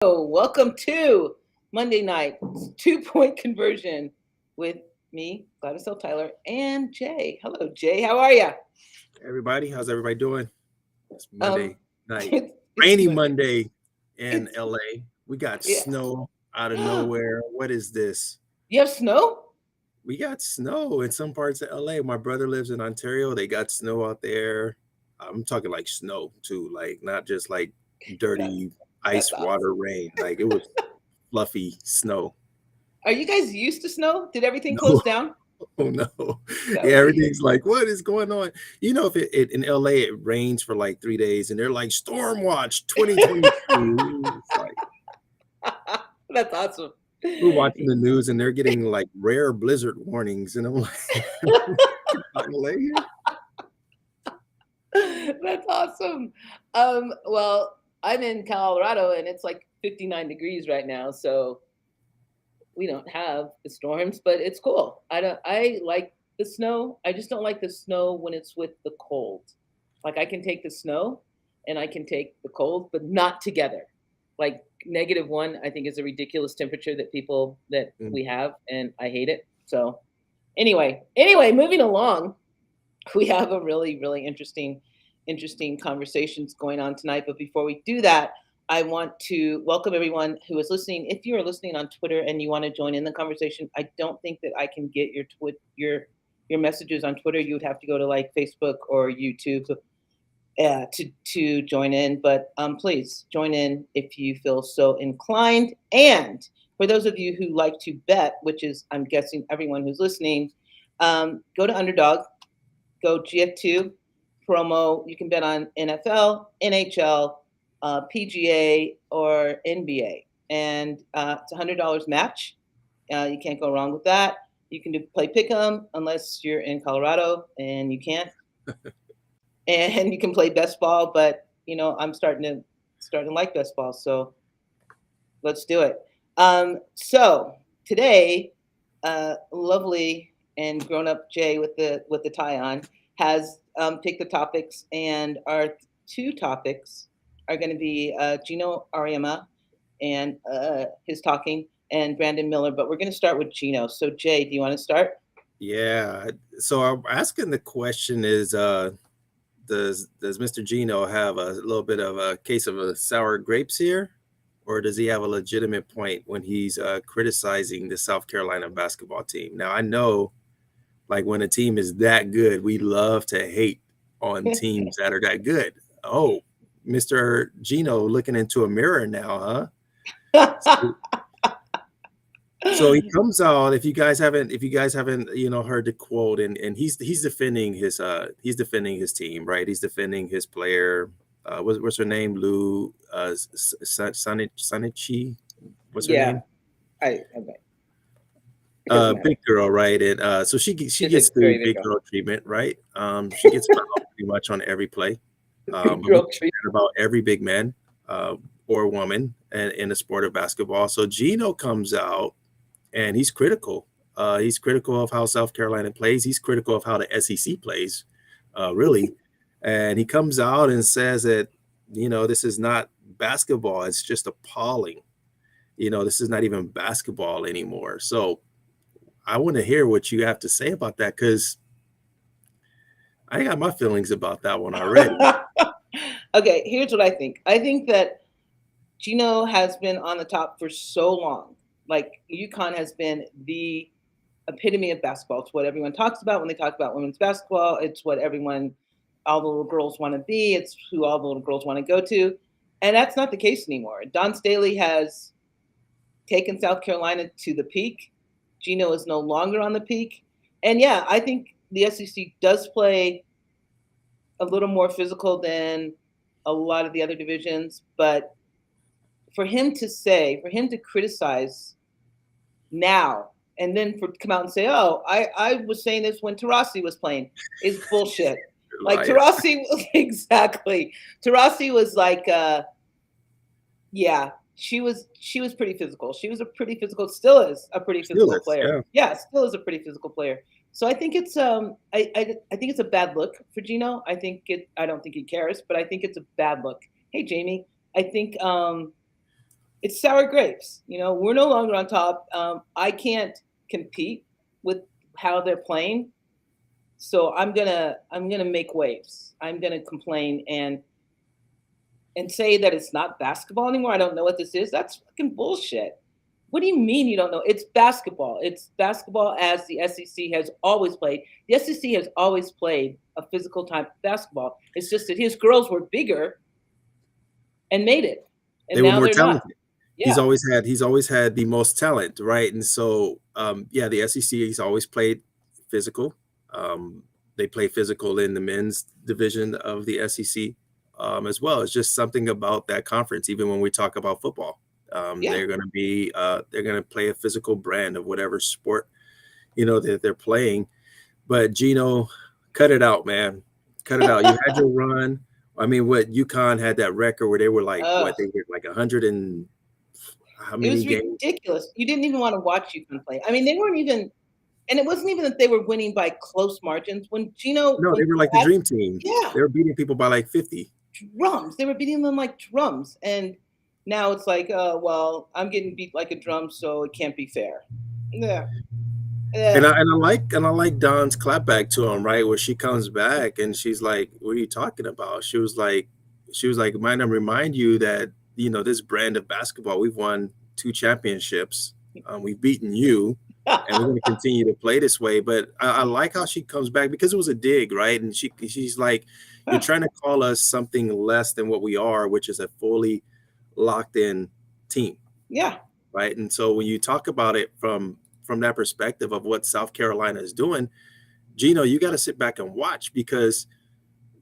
Welcome to Monday night 2 point conversion with me, Gladys Tyler, and Jay. Hello, Jay. How are you? Everybody, how's everybody doing? It's Um, Monday night, it's rainy Monday. Monday in It's LA. We got yeah. snow out of nowhere. What is this? You have snow? We got snow in some parts of LA. My brother lives in Ontario. They got snow out there. I'm talking like snow too, like not just like That's dirty that's ice awesome. water rain. Like it was fluffy snow. Are you guys used to snow? Did everything No, close down? oh no. Yeah, Golly. everything's like, what is going on? You know, if it in LA it rains for like 3 days and they're like storm watch 2022. It's like That's awesome. we're watching the news and they're getting like rare blizzard warnings, and I'm like, I'm LA here. That's awesome. Well, I'm in Colorado and it's like 59 degrees right now, so we don't have the storms, but it's cool. I like the snow. I just don't like the snow when it's with the cold. Like I can take the snow and I can take the cold, but not together. Like -1, I think is a ridiculous temperature that people that Mm. we have, and I hate it. So anyway, moving along, we have a really interesting conversations going on tonight. But before we do that, I want to welcome everyone who is listening. If you are listening on Twitter and you want to join in the conversation, I don't think that I can get your messages on Twitter. You would have to go to like Facebook or YouTube to join in. But please join in if you feel so inclined. And for those of you who like to bet, which is I'm guessing everyone who's listening, go to Underdog, go GF2 promo. You can bet on NFL, NHL, PGA, or NBA, and it's $100 match. You can't go wrong with that. You can play pick'em unless you're in Colorado, and you can't. And you can play best ball, but I'm starting to like best ball, so let's do it. So today, lovely and grown up Jay with the tie on has picked the topics, and our two topics are going to be Gino Ariema and his talking, and Brandon Miller. But we're going to start with Gino. So Jay, do you want to start? Yeah. So I'm asking the question is, does Mr. Gino have a little bit of a case of a sour grapes here, or does he have a legitimate point when he's criticizing the South Carolina basketball team? Now I know, like when a team is that good, we love to hate on teams that are that good. Oh, Mr. Gino looking into a mirror now, huh? So, so he comes out. If you guys haven't, heard the quote, and he's defending his team, right? He's defending his player. What's her name? Lou Sanichi. What's her Yeah, name? I okay. It doesn't matter. Big girl, right? And so she She's a gets the very big big girl. girl treatment, right? She gets fouled pretty much on every play. Big But we girl can say treat. that about every big man or woman in the sport of basketball. So Gino comes out and he's critical. He's critical of how South Carolina plays. He's critical of how the SEC plays, really. And he comes out and says that, this is not basketball. It's just appalling. This is not even basketball anymore. So I want to hear what you have to say about that, because I got my feelings about that one already. Okay, here's what I think. I think that Gino has been on the top for so long. Like UConn has been the epitome of basketball. It's what everyone talks about when they talk about women's basketball. It's what all the little girls want to be. It's who all the little girls want to go to. And that's not the case anymore. Don Staley has taken South Carolina to the peak. Gino is no longer on the peak. And yeah, I think the SEC does play a little more physical than a lot of the other divisions, but for him to criticize now and then for come out and say, "Oh, I was saying this when Tarasi was playing," is bullshit. Like Liar. Tarasi was exactly. Tarasi was like, yeah, she was pretty physical. She was a pretty physical, still is a pretty Still physical is, player. yeah. Yeah, still is a pretty physical player. So I think it's I think it's a bad look for Gino. I don't think he cares, but I think it's a bad look. Hey Jamie, I think it's sour grapes. We're no longer on top. I can't compete with how they're playing, so I'm gonna make waves. I'm gonna complain and say that it's not basketball anymore. I don't know what this is. That's fucking bullshit. What do you mean you don't know? It's basketball. It's basketball as the SEC has always played. The SEC has always played a physical type of basketball. It's just that his girls were bigger and made it, and They were now more they're not. talented. He's Yeah, always had he's always had the most talent, right? And so yeah, the SEC he's always played physical. Um, they play physical in the men's division of the SEC as well. It's just something about that conference. Even when we talk about football, yeah. they're going to play a physical brand of whatever sport that they're playing. But Geno, cut it out, man. Cut it out. You had your run. I mean, what UConn had that record where they were like, Ugh. what, they were like 100 and how It many was games? ridiculous. You didn't even want to watch UConn play. I mean, they weren't even, and it wasn't even that they were winning by close margins. No, When they were like the Brad, dream team. yeah, They were beating people by like 50. drums. They were beating them like drums, and now it's like, well, I'm getting beat like a drum, so it can't be fair. Yeah, And yeah, I like Don's clapback to him, right? Where she comes back and she's like, "What are you talking about?" She was like, "Might I remind you that this brand of basketball, we've won 2 championships, we've beaten you, and we're going to continue to play this way." But I like how she comes back because it was a dig, right? And she's like, "You're trying to call us something less than what we are, which is a fully locked in team." yeah, Right. And so when you talk about it from that perspective of what South Carolina is doing, Gino, you got to sit back and watch because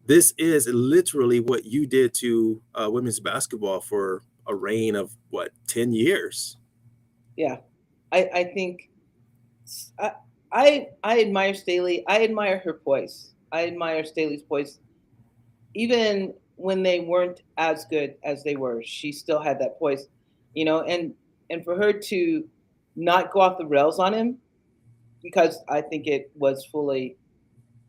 this is literally what you did to women's basketball for a reign of what 10 years. yeah. I think I, I admire Staley. I admire her poise. I admire Staley's poise. Even when they weren't as good as they were, she still had that poise, and for her to not go off the rails on him, because I think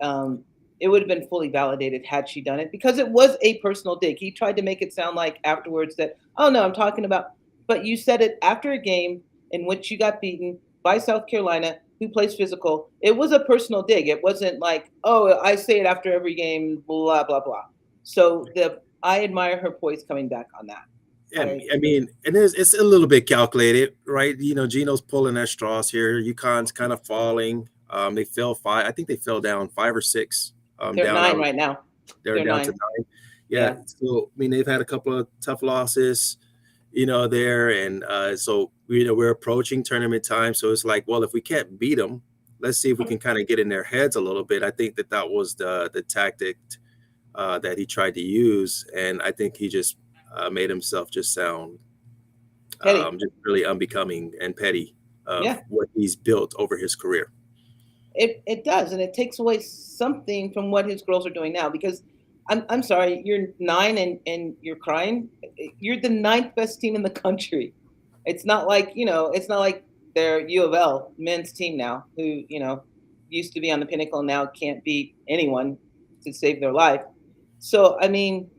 um, it would have been fully validated had she done it, because it was a personal dig. He tried to make it sound like afterwards that, oh no, I'm talking about, but you said it after a game in which you got beaten by South Carolina, who plays physical. It was a personal dig. It wasn't like, oh, I say it after every game, blah blah blah. So I admire her poise coming back on that. I I mean, and it's a little bit calculated, right? Gino's pulling at straws here. UConn's kind of falling. They fell five. I think they fell down 5 or 6 They're down. nine right now. They're They're down to nine. 9. Yeah. Yeah. So, I mean, they've had a couple of tough losses, there. And so, we're approaching tournament time. So it's like, well, if we can't beat them, let's see if we can kind of get in their heads a little bit. I think that was the tactic that he tried to use. And I think he just made himself just sound Petty. just really unbecoming and petty of Yeah. what he's built over his career. It does, and it takes away something from what his girls are doing now. Because I'm sorry, you're 9 and you're crying. You're the ninth best team in the country. It's not like they're U of L men's team now, who used to be on the pinnacle, now can't beat anyone to save their life. So I mean,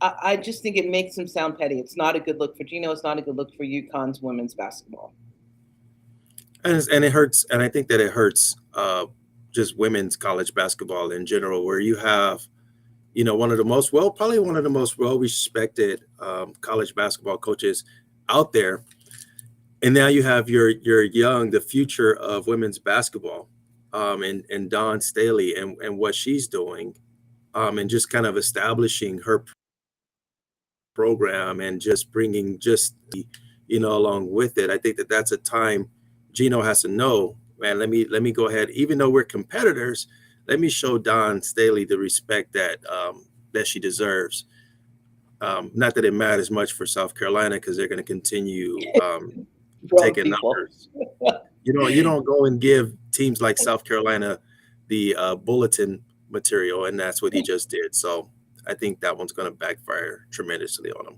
I just think it makes him sound petty. It's not a good look for Geno. It's not a good look for UConn's women's basketball. And it hurts. And I think that it hurts just women's college basketball in general, where you have, probably one of the most well-respected college basketball coaches out there. And now you have your young, the future of women's basketball, and Dawn Staley and what she's doing, and just kind of establishing her program and just bringing along with it. I think that that's a time Geno has to know, man, let me go ahead, even though we're competitors, let me show Dawn Staley the respect that she deserves. Not that it matters much for South Carolina because they're going to continue Drunk taking people. numbers. You don't go and give teams like South Carolina the bulletin material, and that's what he just did. So I think that one's going to backfire tremendously on him.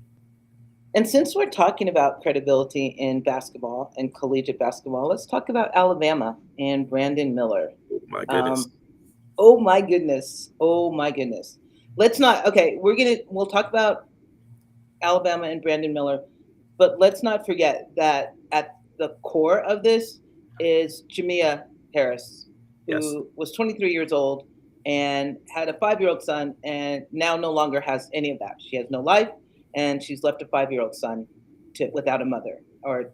And since we're talking about credibility in basketball and collegiate basketball, let's talk about Alabama and Brandon Miller. Oh my goodness. Um, oh my goodness. Oh my goodness. Let's not. Okay, we'll talk about Alabama and Brandon Miller. But let's not forget that at the core of this is Jamia Harris, Yes. who was 23 years old and had a 5-year-old son, and now no longer has any of that. She has no life, and she's left a 5-year-old son without a mother. Or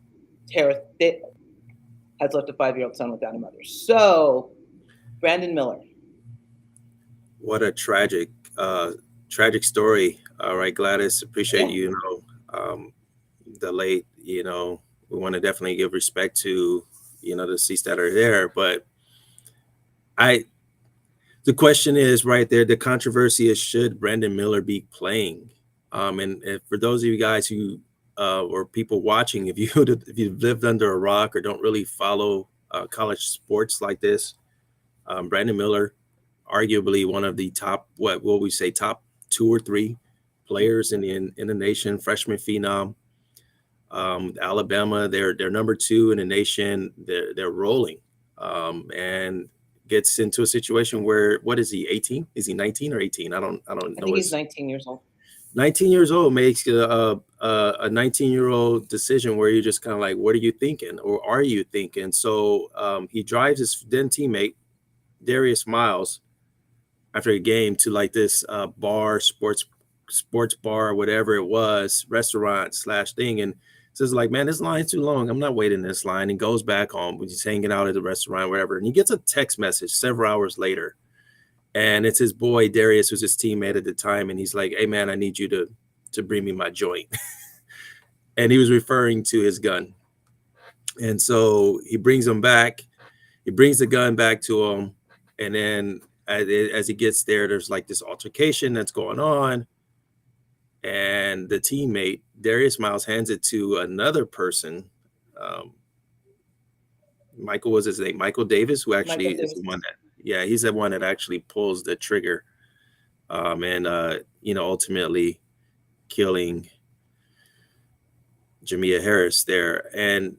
Harris has left a 5-year-old son without a mother. So, Brandon Miller. What a tragic story. All right, Gladys, appreciate Yeah. the late, we want to definitely give respect to, the deceased that are there. But I, the question is right there, the controversy is, should Brandon Miller be playing? And for those of you guys who, or people watching, if you if you've lived under a rock or don't really follow college sports like this, Brandon Miller, arguably one of the top, what will we say, top two or three players in the nation, freshman phenom. Alabama, they're number two in the nation. They're rolling, and gets into a situation where, what is he, 18? Is he 19 or 18? I don't I know. think he's His 19 years old. 19 years old makes a 19-year-old decision where you're just kind of like, what are you thinking, or are you thinking? So he drives his then teammate Darius Miles after a game to like this bar, sports bar, whatever it was, restaurant slash thing, and says like, man, this line's too long. I'm not waiting in this line. And goes back home. He's hanging out at the restaurant, whatever, and he gets a text message several hours later, and it's his boy Darius, who's his teammate at the time, and he's like, hey man, I need you to bring me my joint. And he was referring to his gun, and so he brings him back. He brings the gun back to him, and then as he gets there, there's like this altercation that's going on, and the teammate Darius Miles hands it to another person. Um, Michael was his name, Michael Davis, who actually Michael is the Davis. one that, yeah, he's the one that actually pulls the trigger, and ultimately killing Jamia Harris there. And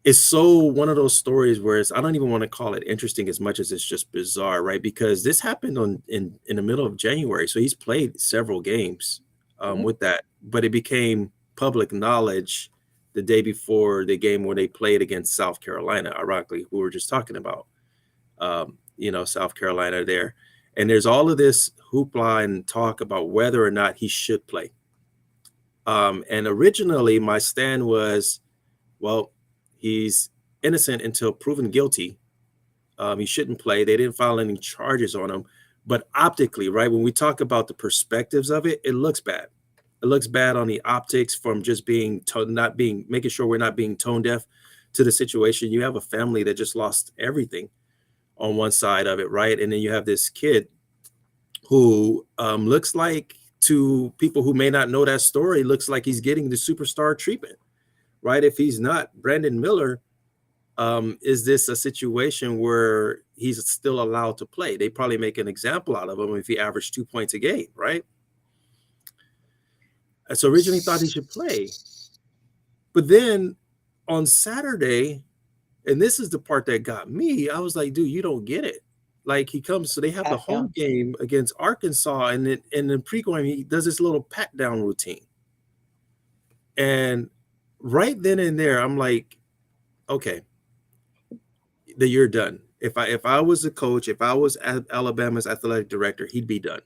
it's so one of those stories where I don't even want to call it interesting as much as it's just bizarre, right? Because this happened in the middle of January, so he's played several games Mhm. with that, but it became public knowledge the day before the game where they played against South Carolina, ironically, who we were just talking about. South Carolina there, and there's all of this hoopla and talk about whether or not he should play. And originally, my stand was, well, he's innocent until proven guilty. He shouldn't play. They didn't file any charges on him. But optically, right, when we talk about the perspectives of it, it looks bad. It looks bad on the optics from just not being, making sure we're not being tone deaf to the situation. You have a family that just lost everything on one side of it, right? And then you have this kid who looks like, to people who may not know that story, looks like he's getting the superstar treatment, right? If he's not, Brandon Miller, is this a situation where he's still allowed to play? They probably make an example out of him if he averaged 2 points a game, right? So originally thought he should play. But then on Saturday, and this is the part that got me, I was like, dude, you don't get it. Like he comes, so they have the Pat home down. game against Arkansas, and then in the pre-game, he does this little pat down routine. And right then and there, I'm like, okay, that you're done. If I was a coach, if I was Alabama's athletic director, he'd be done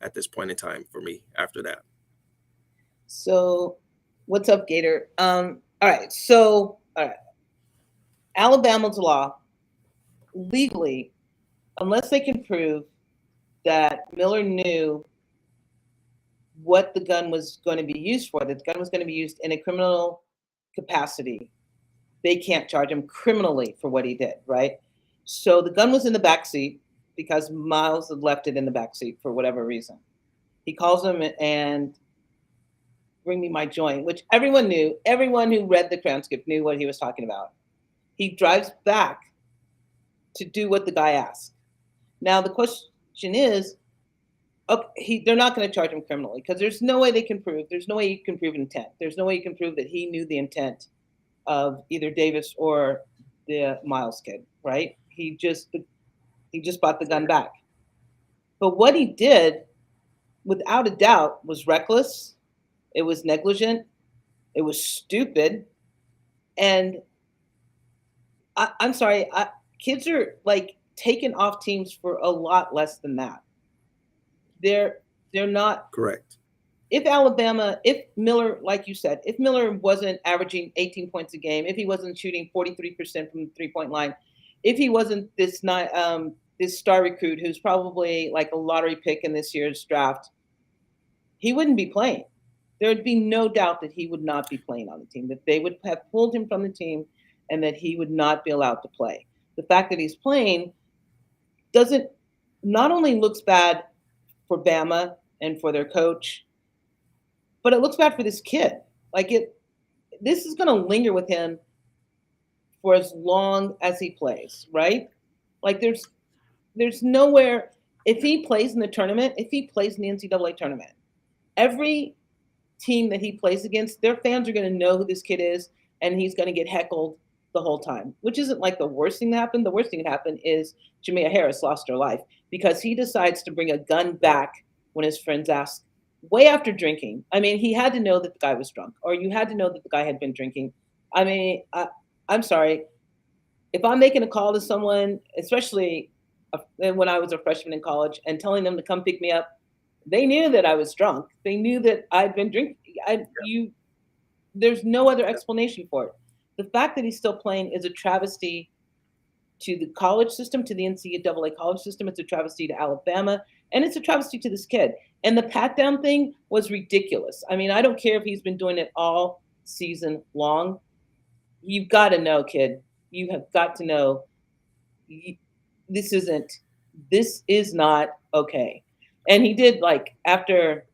at this point in time for me after that. So, what's up, Gator? All right. So, all right. Alabama's law legally, unless they can prove that Miller knew what the gun was going to be used for, that the gun was going to be used in a criminal capacity, they can't charge him criminally for what he did, right? So the gun was in the back seat because Miles had left it in the back seat for whatever reason. He calls him and bring me my joint, which everyone knew. Everyone who read the transcript knew what he was talking about. He drives back to do what the guy asked. Now the question is, okay, they're not going to charge him criminally because there's no way they can prove. There's no way you can prove intent. There's no way you can prove that he knew the intent of either Davis or the Miles kid, right? He just bought the gun back. But what he did, without a doubt, was reckless. It was negligent, It was stupid. And I'm sorry, kids are like taken off teams for a lot less than that. They're they're not. Correct. If Alabama, if Miller, like you said, if Miller wasn't averaging 18 points a game, if he wasn't shooting 43% from the 3-point line, if he wasn't this star recruit who's probably like a lottery pick in this year's draft, he wouldn't be playing. There would be no doubt that he would not be playing on the team, that they would have pulled him from the team and that he would not be allowed to play. The fact that he's playing doesn't not only looks bad for Bama and for their coach, but it looks bad for this kid. Like this is going to linger with him for as long as he plays, right? Like there's nowhere if he plays in the tournament, if he plays in the NCAA tournament, every team that he plays against, their fans are going to know who this kid is, and he's going to get heckled the whole time, which isn't like the worst thing that happened. The worst thing that happened is Jamea Harris lost her life because he decides to bring a gun back when his friends ask, way after drinking. I mean, he had to know that the guy was drunk, or you had to know that the guy had been drinking. I mean, I'm sorry. If I'm making a call to someone, especially when I was a freshman in college, and telling them to come pick me up, they knew that I was drunk. They knew that I'd been drinking. There's no other explanation for it. The fact that he's still playing is a travesty to the college system, to the NCAA college system. It's a travesty to Alabama, and it's a travesty to this kid. And the pat down thing was ridiculous. I mean, I don't care if he's been doing it all season long. You've got to know, kid. You have got to know this is not okay. And he did, like, after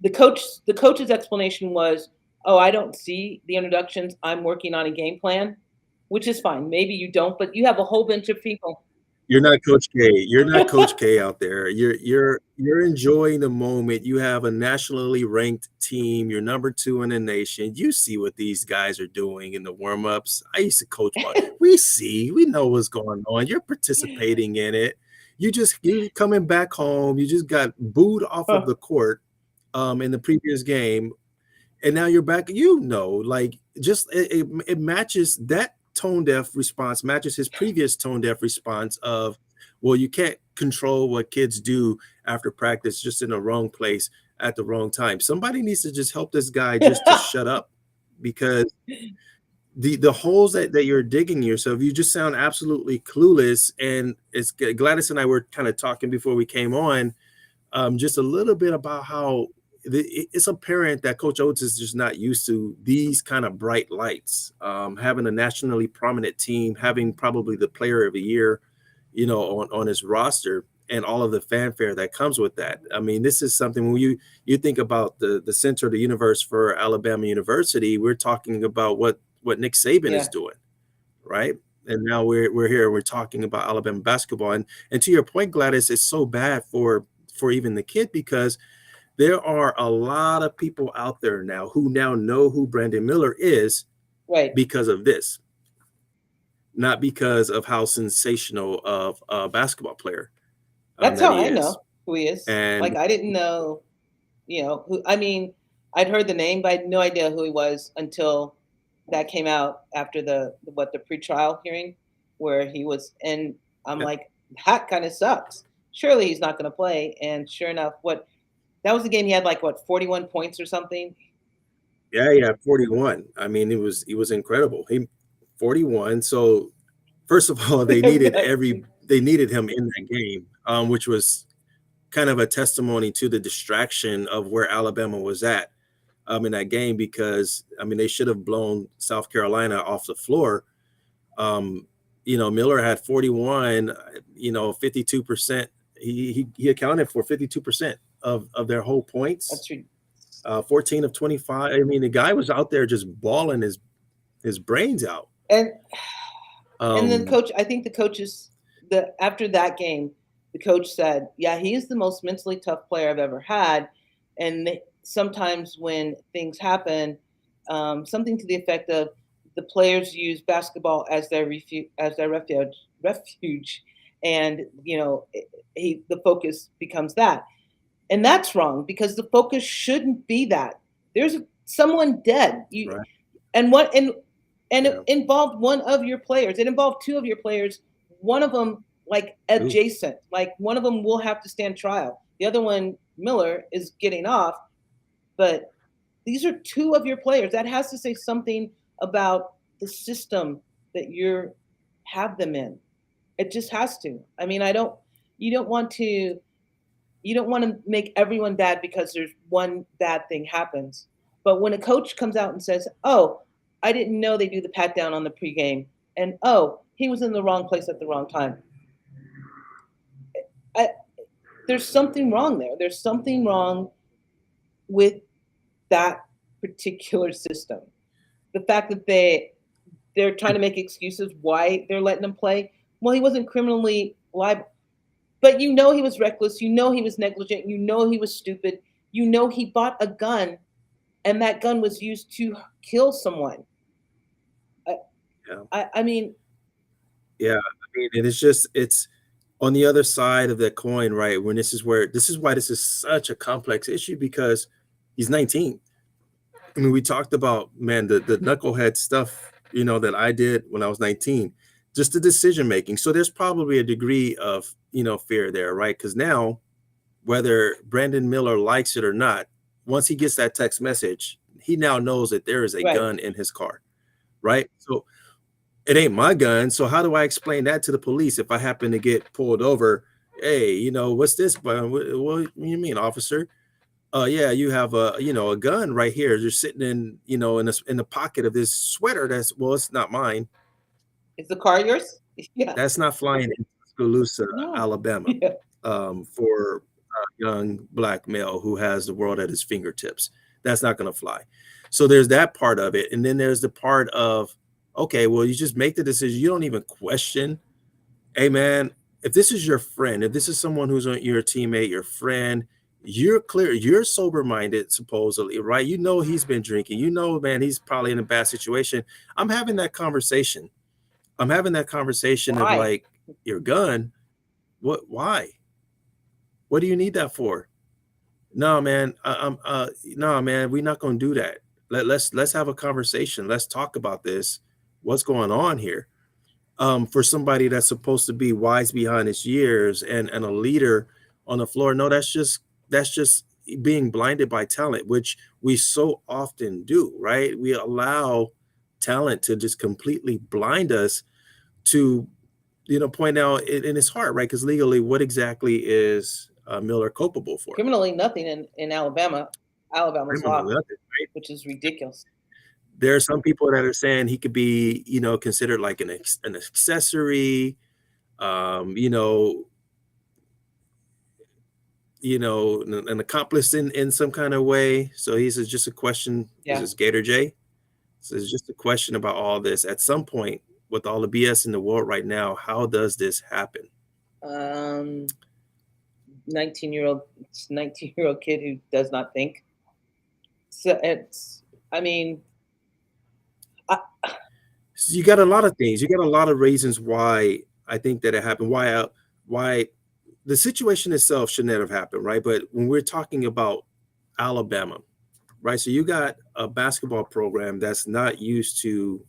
the coach's explanation was, oh, I don't see the introductions. I'm working on a game plan, which is fine. Maybe you don't, but you have a whole bunch of people. You're not Coach K. You're not Coach K out there. You're enjoying the moment. You have a nationally ranked team. You're number 2 in the nation. You see what these guys are doing in the warm-ups. I used to coach one. We know what's going on. You're participating in it. You're coming back home. You just got booed off of the court in the previous game. And now you're back, like just it matches that tone deaf response, matches his previous tone deaf response of, well, you can't control what kids do after practice, just in the wrong place at the wrong time. Somebody needs to just help this guy just to shut up, because the holes that you're digging yourself, you just sound absolutely clueless. And it's Gladys and I were kind of talking before we came on, just a little bit about how it's apparent that Coach Oates is just not used to these kind of bright lights, having a nationally prominent team, having probably the player of the year, on his roster, and all of the fanfare that comes with that. I mean, this is something when you think about the center of the universe for Alabama University, we're talking about what Nick Saban is doing, right? And now we're here, we're talking about Alabama basketball. And to your point, Gladys, it's so bad for even the kid, because there are a lot of people out there now who now know who Brandon Miller is, right, because of this, not because of how sensational of a basketball player that's that how he I is. know who he is. And like, I didn't know, who. I mean, I'd heard the name, but I had no idea who he was until that came out after the pretrial hearing where he was. And I'm like, that kind of sucks. Surely he's not going to play. And sure enough, that was the game he had, like, 41 points or something. Yeah, 41. I mean, he was incredible. He 41. So first of all, they needed him in that game, which was kind of a testimony to the distraction of where Alabama was at in that game, because I mean, they should have blown South Carolina off the floor. Miller had 41, 52%. He accounted for 52% of their whole points. That's true. 14 of 25. I mean, the guy was out there just balling his brains out. And then coach, I think the coaches, after that game, the coach said, yeah, he is the most mentally tough player I've ever had. And sometimes when things happen, something to the effect of, the players use basketball as their refuge, and the focus becomes that. And that's wrong, because the focus shouldn't be that. There's someone dead. You Right. and what and it Yeah. involved one of your players. It involved two of your players. One of them like Ooh. adjacent, like one of them will have to stand trial. The other one, Miller, is getting off. But these are two of your players. That has to say something about the system that you're have them in. It just has to. I mean, I don't. You don't want to. You don't want to make everyone bad because there's one bad thing happens. But when a coach comes out and says, "Oh, I didn't know they do the pat down on the pregame," and "Oh, he was in the wrong place at the wrong time," I, there's something wrong there. There's something wrong with that particular system. The fact that they're trying to make excuses why they're letting him play. Well, he wasn't criminally liable, but you know he was reckless. You know he was negligent. You know he was stupid. You know he bought a gun, and that gun was used to kill someone. I, Yeah. I mean, Yeah. I mean, and it's on the other side of that coin, right? When this is why this is such a complex issue because he's 19. I mean, we talked about, man, the knucklehead stuff, that I did when I was 19, just the decision making. So there's probably a degree of, fear there, right? Because now, whether Brandon Miller likes it or not, once he gets that text message, he now knows that there is a right. gun in his car, right? So it ain't my gun. So how do I explain that to the police if I happen to get pulled over? Hey, what's this? What do you mean, officer? Yeah, you have a gun right here. You're sitting in the pocket of this sweater. It's not mine. Is the car yours? Yeah. That's not flying in Tuscaloosa, No. Alabama, Yeah. for a young black male who has the world at his fingertips. That's not going to fly. So there's that part of it, and then there's the part of, okay, well, you just make the decision. You don't even question. Hey, man, if this is your friend, if this is someone who's your teammate, your friend, you're clear, you're sober minded, supposedly, right? You know he's been drinking. You know, man, he's probably in a bad situation. I'm having that conversation. I'm having that conversation of Why? like, your gun. What? Why? What do you need that for? No, man. No, man. We're not going to do that. Let's have a conversation. Let's talk about this. What's going on here? For somebody that's supposed to be wise behind his years and a leader on the floor. No, that's just being blinded by talent, which we so often do, right? We allow talent to just completely blind us to, point out in his heart, right? Because legally, what exactly is Miller culpable for? Criminally, nothing in Alabama, Alabama's Criminal, law, nothing, right? which is ridiculous. There are some people that are saying he could be, considered like an accessory, um, you know, an accomplice in some kind of way. So he's just a question. Is Yeah. this Gator J? So it's just a question about all this. At some point, with all the BS in the world right now, how does this happen? Um, 19-year-old, 19-year-old kid who does not think. So it's, I mean, I, So you got a lot of things. You got a lot of reasons why I think that it happened. Why the situation itself shouldn't have happened, right? But when we're talking about Alabama, right? So you got a basketball program that's not used to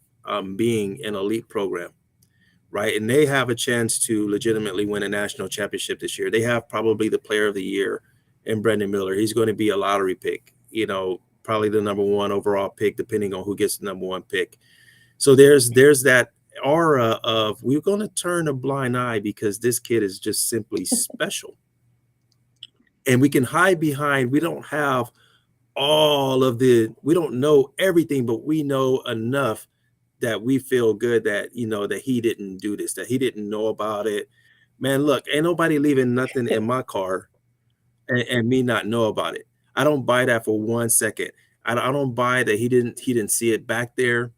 being an elite program, right? And they have a chance to legitimately win a national championship this year. They have probably the player of the year in Brendan Miller. He's going to be a lottery pick, probably the number one overall pick, depending on who gets the number one pick. So there's that aura of we're going to turn a blind eye because this kid is just simply special. And we can hide behind, we don't have we don't know everything, but we know enough that we feel good that that he didn't do this, that he didn't know about it. Man, look, ain't nobody leaving nothing in my car and me not know about it. I don't buy that for 1 second. I don't buy that he didn't see it back there.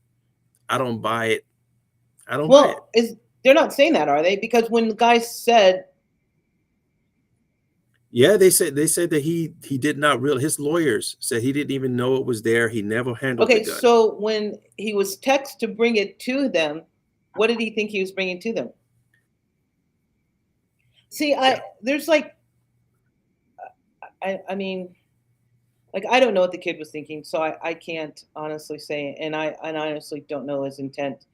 I don't buy it. I don't buy it. well, is they're not saying that, are they? Because when the guy said, Yeah, they said that he did not real his lawyers said he didn't even know it was there. He never handled the okay, gun. so when he was text to bring it to them, what did he think he was bringing to them? See, Yeah. I there's like, I mean, Like I don't know what the kid was thinking, so I can't honestly say, and I honestly don't know his intent.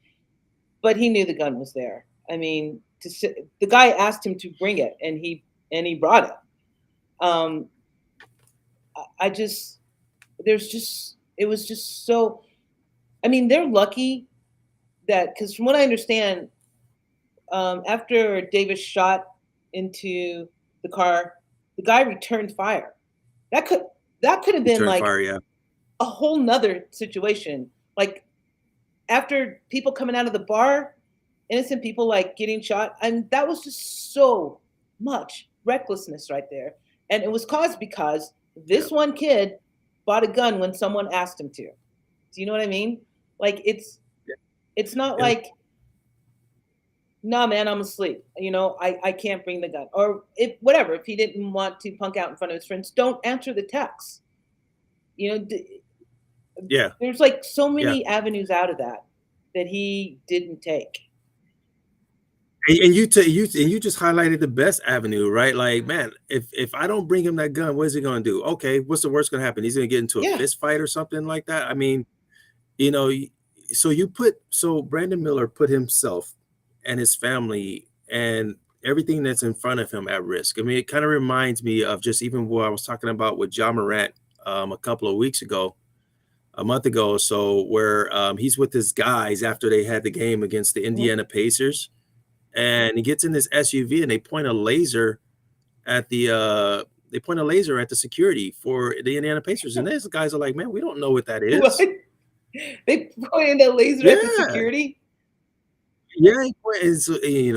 But he knew the gun was there. I mean, the guy asked him to bring it, and he brought it. Um, I just there's just it was just so. I mean, they're lucky that because from what I understand, after Davis shot into the car, the guy returned fire. That could that could have been Return like fire, yeah. a whole nother situation. Like after people coming out of the bar, innocent people like getting shot, and that was just so much recklessness right there. And it was caused because Yeah. this one kid bought a gun when someone asked him to. Do you know what I mean? Like it's not And like, nah, man, I'm asleep. You know, I can't bring the gun. Or if whatever, if he didn't want to punk out in front of his friends, don't answer the text. You know, yeah, there's like so yeah. many avenues out of that that he didn't take. And you just highlighted the best avenue, right? Like, man, if I don't bring him that gun, what is he gonna do? Okay, what's the worst gonna happen? He's gonna get into a Yeah. fist fight or something like that. I mean, you know, so Brandon Miller put himself and his family and everything that's in front of him at risk. I mean, it kind of reminds me of just even what I was talking about with John Morant a couple of weeks ago, a month ago or so, where he's with his guys after they had the game against the Mhm. Indiana Pacers, and he gets in this SUV and at the they point a laser at the security for the Indiana Pacers, and these guys are like, "Man, we don't know what that What? is." They pointed a laser at the Yeah, security? yeah.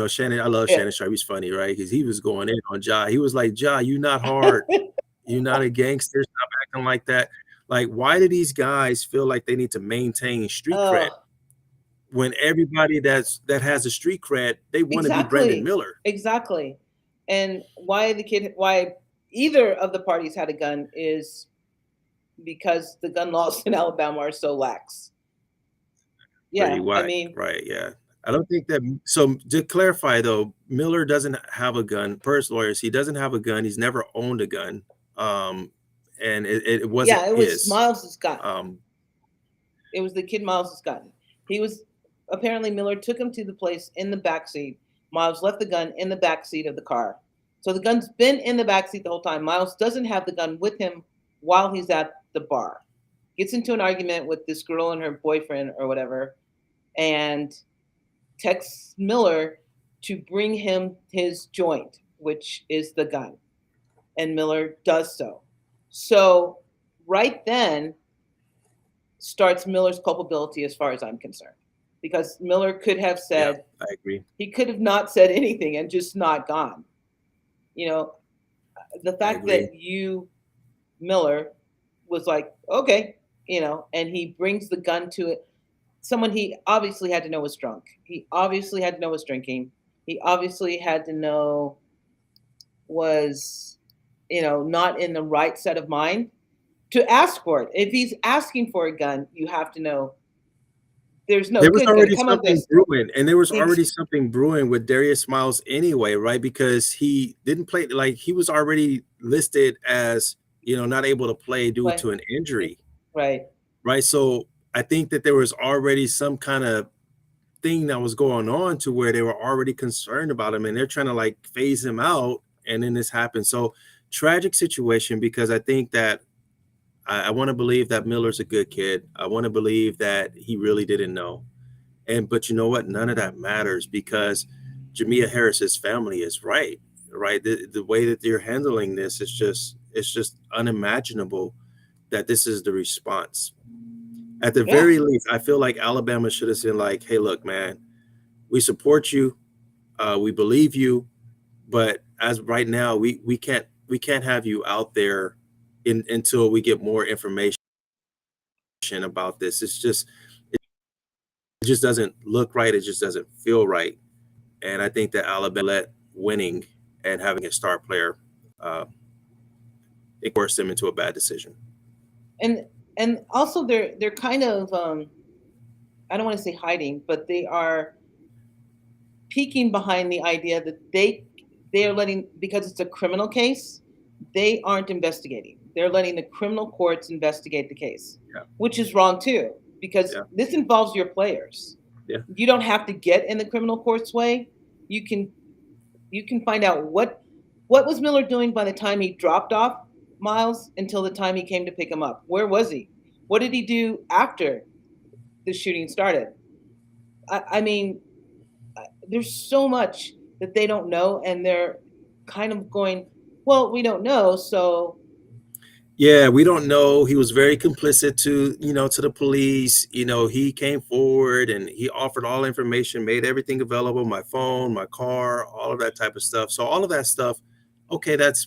Shannon. I love Yeah. Shannon Sharp. He's funny, right? Because he was going in on Ja. He was like, "Ja, you not hard. You not a gangster. Stop acting like that." Like, why do these guys feel like they need to maintain street cred Oh, when everybody that has a street cred, they want to be Brandon exactly. Miller? Exactly. And why either of the parties had a gun is because the gun laws in Alabama are so lax. Pretty Yeah. I whack, mean, right? Yeah. I don't think that. So to clarify, though, Miller doesn't have a gun. Per his lawyers, he doesn't have a gun. He's never owned a gun, um, and it wasn't yeah, it was his. Miles's gun. Um, It was the kid Miles's gun. He was apparently Miller took him to the place in the back seat. Miles left the gun in the back seat of the car. So the gun's been in the back seat the whole time. Miles doesn't have the gun with him while he's at the bar. Gets into an argument with this girl and her boyfriend or whatever, and texts Miller to bring him his joint, which is the gun. And Miller does so. So right then starts Miller's culpability as far as I'm concerned. Because Miller could have yeah, said, I agree. he could have not said anything and just not gone. You know, the I fact agree. that Miller, was like, okay, and he brings the gun to it. Someone he obviously had to know was drunk. He obviously had to know was drinking. He obviously had to know was, not in the right set of mind to ask for it. If he's asking for a gun, you have to know there's no There was good gonna already come of something this. brewing, and there was Ex- already something brewing with Darius Miles anyway, right? Because he didn't play, like he was already listed as not able to play due Right. to an injury, Right. right? So I think that there was already some kind of thing that was going on to where they were already concerned about him, and they're trying to like phase him out, and then this happened. So tragic situation, because I think that I want to believe that Miller's a good kid. I want to believe that he really didn't know. But you know what? None of that matters, because Jamia Harris's family is right. Right. The way that they're handling this is just unimaginable that this is the response. At the Yeah. very least, I feel like Alabama should have said, like, hey, look, man, we support you, we believe you, but as right now, we can't have you out there until we get more information about this. It just doesn't look right. It just doesn't feel right. And I think that Alabama let winning and having a star player, uh, it forced them into a bad decision. And also they're kind of I don't want to say hiding, but they are peeking behind the idea that they are letting, because it's a criminal case, they aren't investigating. They're letting the criminal courts investigate the case, Yeah. which is wrong too, because Yeah. this involves your players. Yeah. You don't have to get in the criminal court's way. You can find out what was Miller doing by the time he dropped off Miles until the time he came to pick him up. Where was he? What did he do after the shooting started? I mean, there's so much that they don't know, and they're kind of going, well, we don't know, so Yeah, we don't know. He was very complicit to, to the police. He came forward and he offered all information, made everything available, my phone, my car, all of that type of stuff. So all of that stuff, okay, that's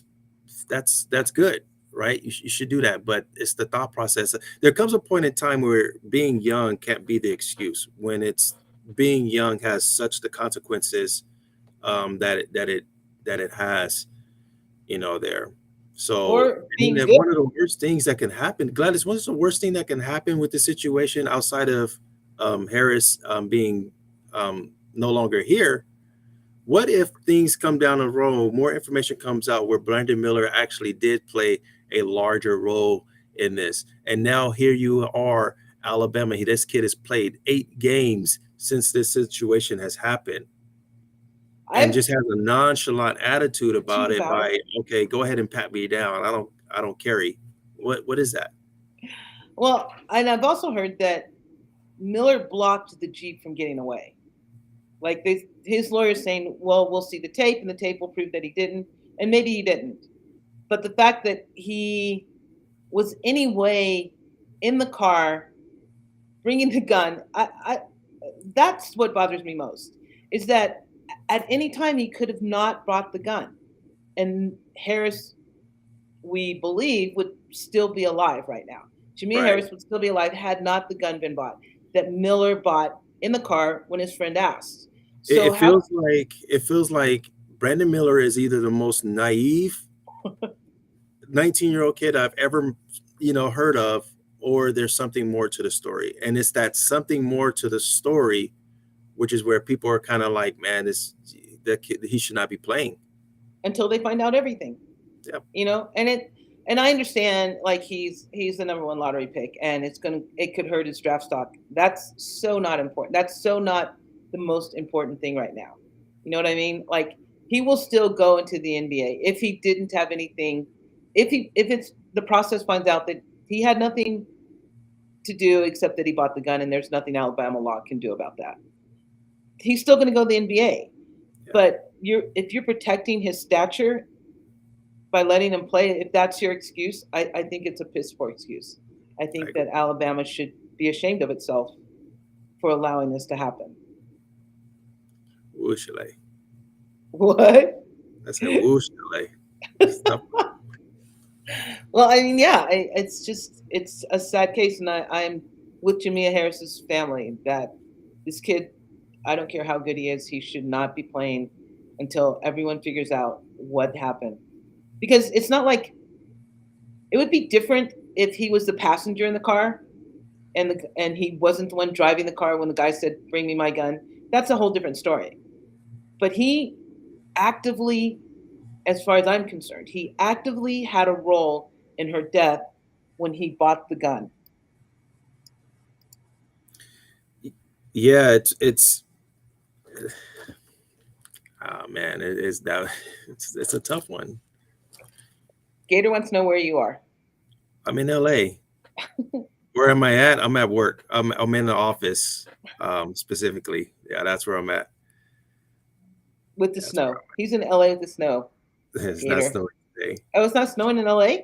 good, right? You should do that, but it's the thought process. There comes a point in time where being young can't be the excuse when it's being young has such the consequences that it has, there. So, or being and good. one of the worst things that can happen, Gladys, what's the worst thing that can happen with the situation outside of Harris being no longer here? What if things come down the road, more information comes out where Brandon Miller actually did play a larger role in this? And now here you are, Alabama. This kid has played 8 games since this situation has happened and I just has a nonchalant attitude attitude about it about it. by, okay, go ahead and pat me down. I don't carry. What is that? Well, and I've also heard that Miller blocked the Jeep from getting away. Like his lawyer's saying, well, we'll see the tape, and the tape will prove that he didn't, and maybe he didn't. But the fact that he was anyway in the car bringing the gun, that's what bothers me most. Is that at any time he could have not brought the gun, and Harris, we believe, would still be alive right now. Jamea Right. Harris would still be alive had not the gun been bought that Miller bought in the car when his friend asked. It, So it how feels like it feels like Brandon Miller is either the most naive 19-year-old kid I've ever, heard of, or there's something more to the story. And it's that something more to the story, which is where people are kind of like, man, that kid, he should not be playing. until they find out everything, Yep. and I understand, like, he's the number one lottery pick, and it could hurt his draft stock. That's so not important. That's so not the most important thing right now. You know what I mean? Like, he will still go into the NBA if he didn't have anything. If it's the process finds out that he had nothing to do except that he bought the gun, and there's nothing Alabama law can do about that. He's still going to go to the NBA. Yeah. But if you're protecting his stature by letting him play, if that's your excuse, I think it's a piss poor excuse. I I think agree. that Alabama should be ashamed of itself for allowing this to happen. Woo chalet. What? I said woo chalet. It's tough. Well, I mean, yeah, it's a sad case, and I'm with Jamea Harris's family that this kid, I don't care how good he is, he should not be playing until everyone figures out what happened. Because it's not like it would be different if he was the passenger in the car and he wasn't the one driving the car when the guy said, "Bring me my gun." That's a whole different story. But he actively, as far as I'm concerned, he actively had a role in her death when he bought the gun. Yeah, it's oh man, it is that it's a tough one. Gator wants to know where you are I'm in LA. Where am I at? I'm at work. I'm in the office, specifically. Yeah, that's where I'm at. with the That's where snow. He's in LA with the snow, it's not Gator. snowing today. Oh, it's not snowing in LA?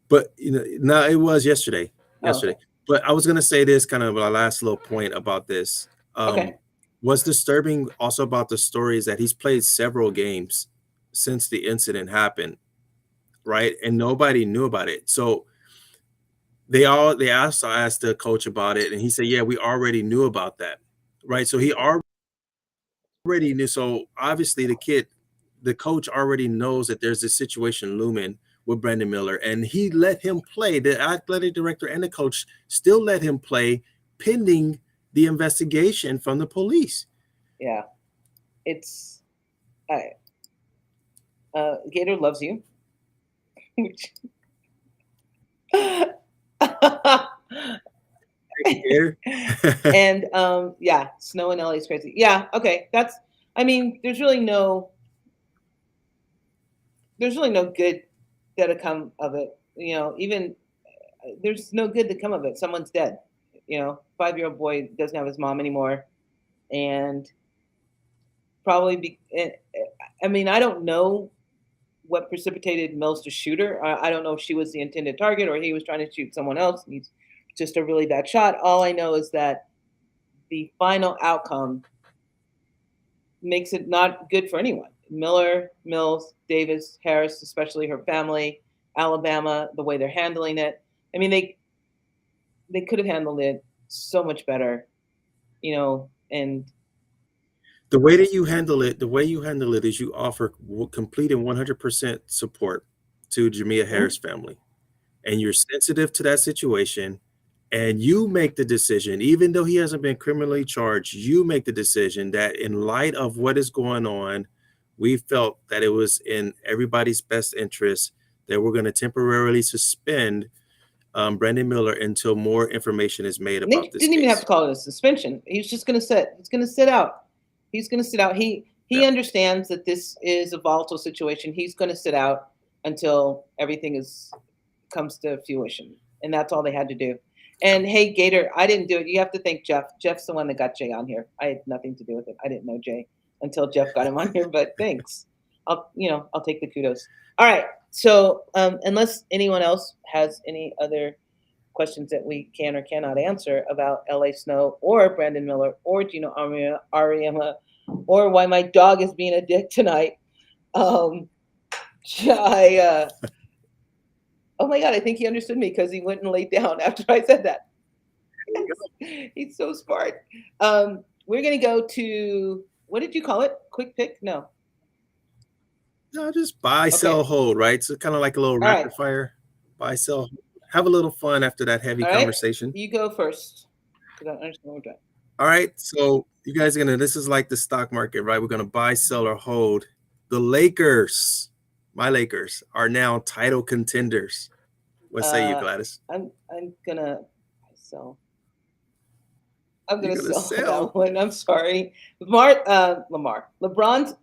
But no, it was yesterday. Oh, okay. Yesterday. But I was gonna say this kind of a last little point about this. Okay. What's disturbing also about the story is that he's played several games since the incident happened, right? And nobody knew about it. So they also asked the coach about it, and he said, "Yeah, we already knew about that." Right. So he already knew. So obviously the coach already knows that there's this situation looming with Brandon Miller, and he let him play. The athletic director and the coach still let him play pending the investigation from the police. Yeah. It's Gator loves you. Thank you, Gator. And yeah, snow in LA is crazy. Yeah, okay. That's I mean, there's really no good that'll come of it. You know, even there's no good to come of it. Someone's dead. You know, 5-year-old boy doesn't have his mom anymore, and probably I mean, I don't know what precipitated Mills to shoot her. I don't know if she was the intended target or he was trying to shoot someone else. And he's just a really bad shot. All I know is that the final outcome makes it not good for anyone. Miller, Mills, Davis, Harris, especially her family, Alabama, the way they're handling it. I mean, they could have handled it so much better, you know. And The way that you handle it, the way you handle it is you offer complete and 100% support to Jamia mm, Harris family, and you're sensitive to that situation, and you make the decision, even though he hasn't been criminally charged, you make the decision that in light of what is going on, we felt that it was in everybody's best interest that we're going to temporarily suspend Brandon Miller until more information is made they about this didn't even have case. to call it a suspension. He's just going to sit. He's going to sit out. He's going to sit out. He Yep. understands that this is a volatile situation. He's going to sit out until everything is comes to fruition, and that's all they had to do. And hey, Gator, I didn't do it. You have to thank Jeff. Jeff's the one that got Jay on here. I had nothing to do with it. I didn't know Jay until Jeff got him on here. But thanks. I'll take the kudos. All right. So unless anyone else has any other questions that we can or cannot answer about LA Snow or Brandon Miller or Gino Ariema or why my dog is being a dick tonight. Um, I oh my god, I think he understood me because he went and laid down after I said that. He's so smart. We're gonna go to what did you call it? Quick pick? No. No, just buy, Okay. sell, hold, right? So kind of like a little All right. rapid fire. Buy, sell, have a little fun after that heavy All right. conversation. You go first because I don't understand what we're doing. All right. So you guys are gonna, this is like the stock market, right? We're gonna buy, sell, or hold. The Lakers, my Lakers, are now title contenders. What say you, Uh, Gladys? I'm gonna sell. I'm You're gonna gonna sell that sell. one. I'm sorry. LeBron's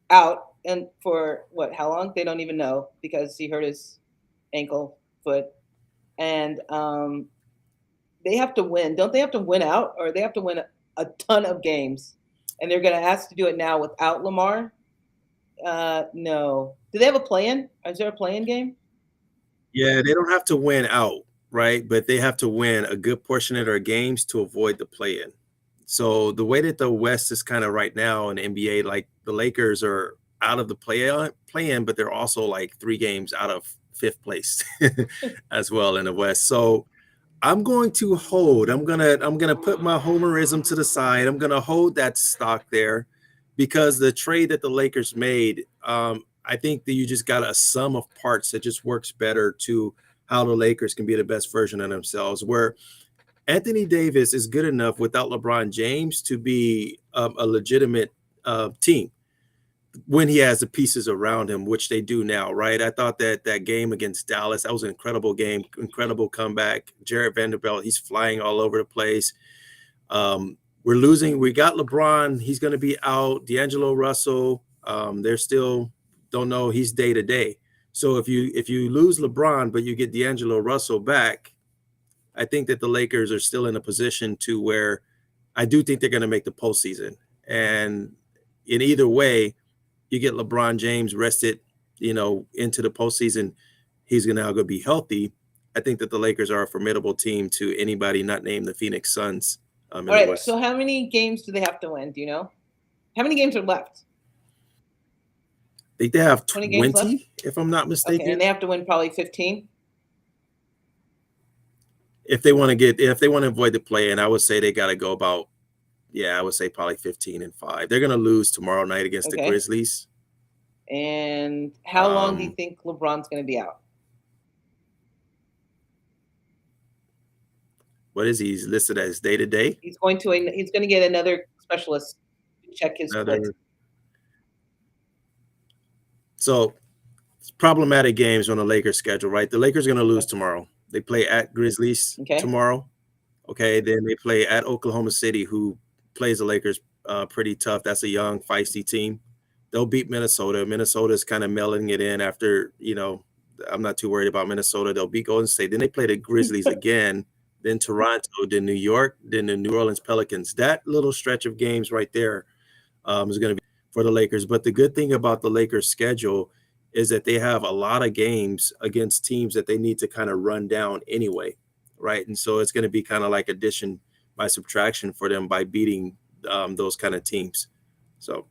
out and for what, how long? They don't even know because he hurt his ankle, foot. And they have to win. Don't they have to win out or they have to win a ton of games? And they're gonna ask to do it now without Lamar? No. Do they have a plan? Is there a plan game? Yeah, they don't have to win out, right? But they have to win a good portion of their games to avoid the play-in. So the way that the West is kind of right now in the NBA, like the Lakers are out of the play-in, but they're also like 3 games out of fifth place as well in the West. So I'm going to hold. I'm gonna put my homerism to the side. I'm gonna hold that stock there because the trade that the Lakers made, I think that you just got a sum of parts that just works better to how the Lakers can be the best version of themselves. Where Anthony Davis is good enough without LeBron James to be a legitimate team when he has the pieces around him, which they do now, right? I thought that that game against Dallas, that was an incredible game, incredible comeback. Jarrett Vanderbilt, he's flying all over the place. We're losing. We got LeBron. He's going to be out. D'Angelo Russell, they're still don't know. He's day to day. So if you lose LeBron, but you get D'Angelo Russell back, I think that the Lakers are still in a position to where I do think they're going to make the postseason. And in either way, you get LeBron James rested, into the postseason. He's going to now go be healthy. I think that the Lakers are a formidable team to anybody not named the Phoenix Suns in All the right. So West. how many games do they have to win? Do you know? How many games are left? I think they have 20 games left? 20, if I'm not Okay, and mistaken. they have to win probably 15. If they want to avoid the play, and I would say they got to go about, yeah, I would say probably 15-5. They're going to lose tomorrow night against the Okay. Grizzlies. And how long do you Um, think LeBron's going to be out? what is he? He's listed as day to day. He's going to get another specialist to check his foot. Another. So it's problematic games on the Lakers schedule, right? The Lakers are going to lose tomorrow. They play at Grizzlies Okay. tomorrow. Okay, then they play at Oklahoma City, who plays the Lakers pretty tough. That's a young, feisty team. They'll beat Minnesota. Minnesota's kind of mailing it in after, I'm not too worried about Minnesota. They'll beat Golden State. Then they play the Grizzlies again, then Toronto, then New York, then the New Orleans Pelicans. That little stretch of games right there is going to be for the Lakers. But the good thing about the Lakers schedule is that they have a lot of games against teams that they need to kind of run down anyway, right? And so it's going to be kind of like addition by subtraction for them by beating those kind of teams. So,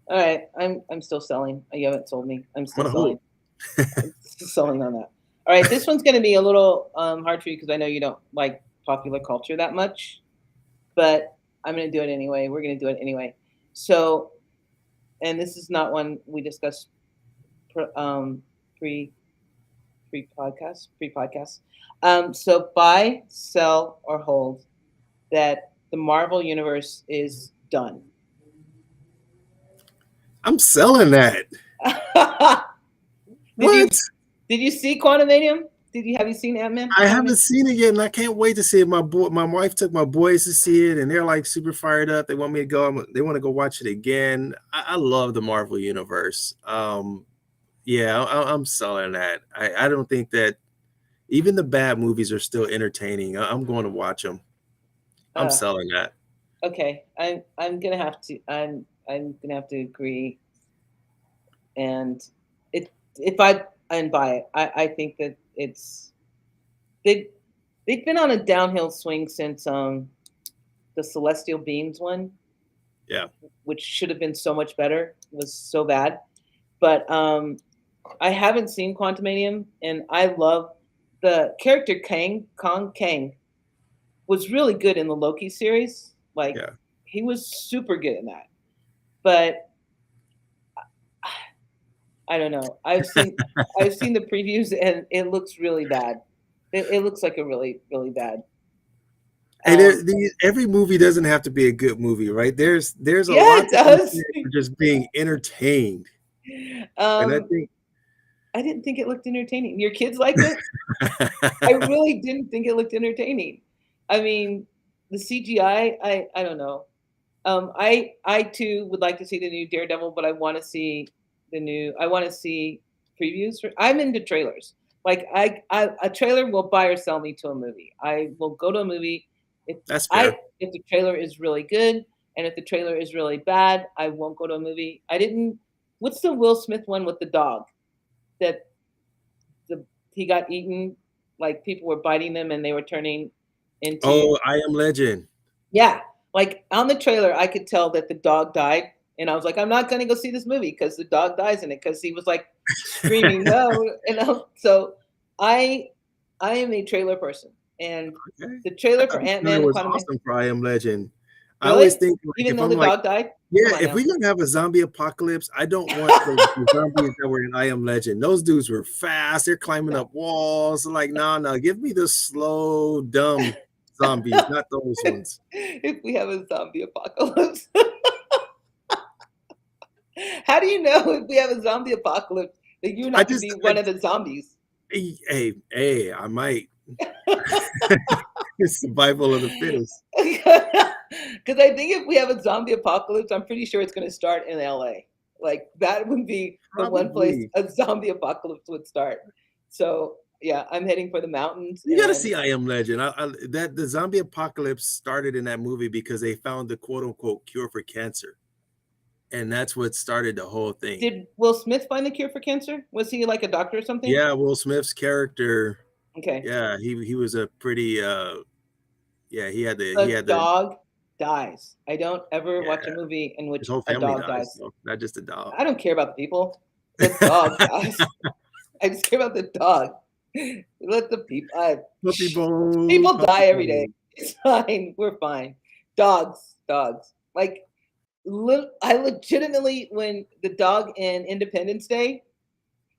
all right, I'm still selling. You haven't sold me. I'm still selling. I'm still selling on that. All right, this one's going to be a little hard for you because I know you don't like popular culture that much, but I'm going to do it anyway. We're going to do it anyway. So, and this is not one we discussed pre-podcast. So buy, sell, or hold that the Marvel universe is done. I'm selling that. What? Did you see Quantumanium? Have you seen Ant-Man? I haven't seen it yet, and I can't wait to see it. My wife took my boys to see it, and they're like super fired up. They want me to go. They want to go watch it again. I love the Marvel universe. Yeah, I'm selling that. I don't think that even the bad movies are still entertaining. I'm going to watch them. I'm selling that. Okay, I'm gonna have to. I'm gonna have to agree. And if I buy it, I think that they've been on a downhill swing since the Celestial Beings one. Yeah, which should have been so much better. It was so bad, but I haven't seen Quantumanium, and I love the character Kong Kang was really good in the Loki series. Like, he was super good in that. But I don't know. I've seen the previews, and it looks really bad. It looks like a really, really bad. And every movie doesn't have to be a good movie, right? There's a lot for just being entertained. And I didn't think it looked entertaining. Your kids liked it? I really didn't think it looked entertaining. I mean, the CGI, I don't know. I too would like to see the new Daredevil, but I want to see previews. I'm into trailers. Like a trailer will buy or sell me to a movie. I will go to a movie if the trailer is really good, and if the trailer is really bad, I won't go to a movie. What's the Will Smith one with the dog? That he got eaten, like people were biting them and they were turning into. Oh, I Am Legend. Yeah, like on the trailer, I could tell that the dog died, and I was like, I'm not going to go see this movie because the dog dies in it because he was like screaming no, so I am a trailer person, and the trailer for Ant-Man was awesome for I Am Legend. Really? I always think, even though the dog died. Yeah, if we're gonna have a zombie apocalypse, I don't want the zombies that were in I Am Legend. Those dudes were fast. They're climbing up walls. Like, no, give me the slow, dumb zombies, not those ones. If we have a zombie apocalypse, how do you know if we have a zombie apocalypse that you're not going to be one of the zombies? Hey, I might. It's survival of the fittest. Because I think if we have a zombie apocalypse, I'm pretty sure it's going to start in LA. Like, that would be the one place a zombie apocalypse would start. So yeah, I'm heading for the mountains. You got to see I Am Legend. That the zombie apocalypse started in that movie because they found the quote unquote cure for cancer. And that's what started the whole thing. Did Will Smith find the cure for cancer? Was he like a doctor or something? Yeah, Will Smith's character. Okay. Yeah, he was a pretty he had the dog dies. I don't ever watch a movie in which a dog dies. So not just a dog. I don't care about the people. The dog dies. I just care about the dog. Let the people die every day. It's fine. We're fine. Dogs. Like, I legitimately, when the dog in Independence Day,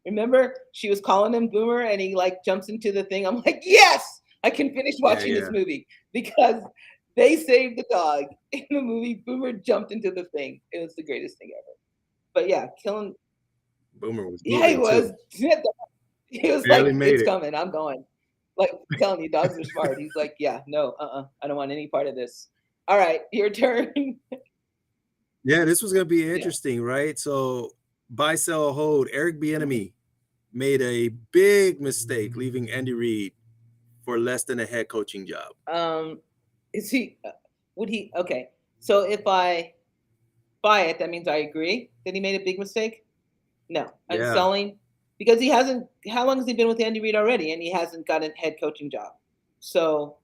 remember she was calling him Boomer and he like jumps into the thing. I'm like, yes, I can finish watching this movie because they saved the dog in the movie. Boomer jumped into the thing. It was the greatest thing ever. But yeah, killing Boomer was. Yeah, he was. He was like, it's coming. I'm going. Like I'm telling you, dogs are smart. He's like, yeah, no, I don't want any part of this. All right, your turn. Yeah, this was gonna be Yeah. interesting, right? So buy, sell, hold. Eric Bieniemy made a big mistake leaving Andy Reid for less than a head coaching job. Is he? Would he? Okay. So if I buy it, that means I agree that he made a big mistake. No, I'm Yeah. selling because he hasn't. How long has he been with Andy Reid already? And he hasn't got a head coaching job. So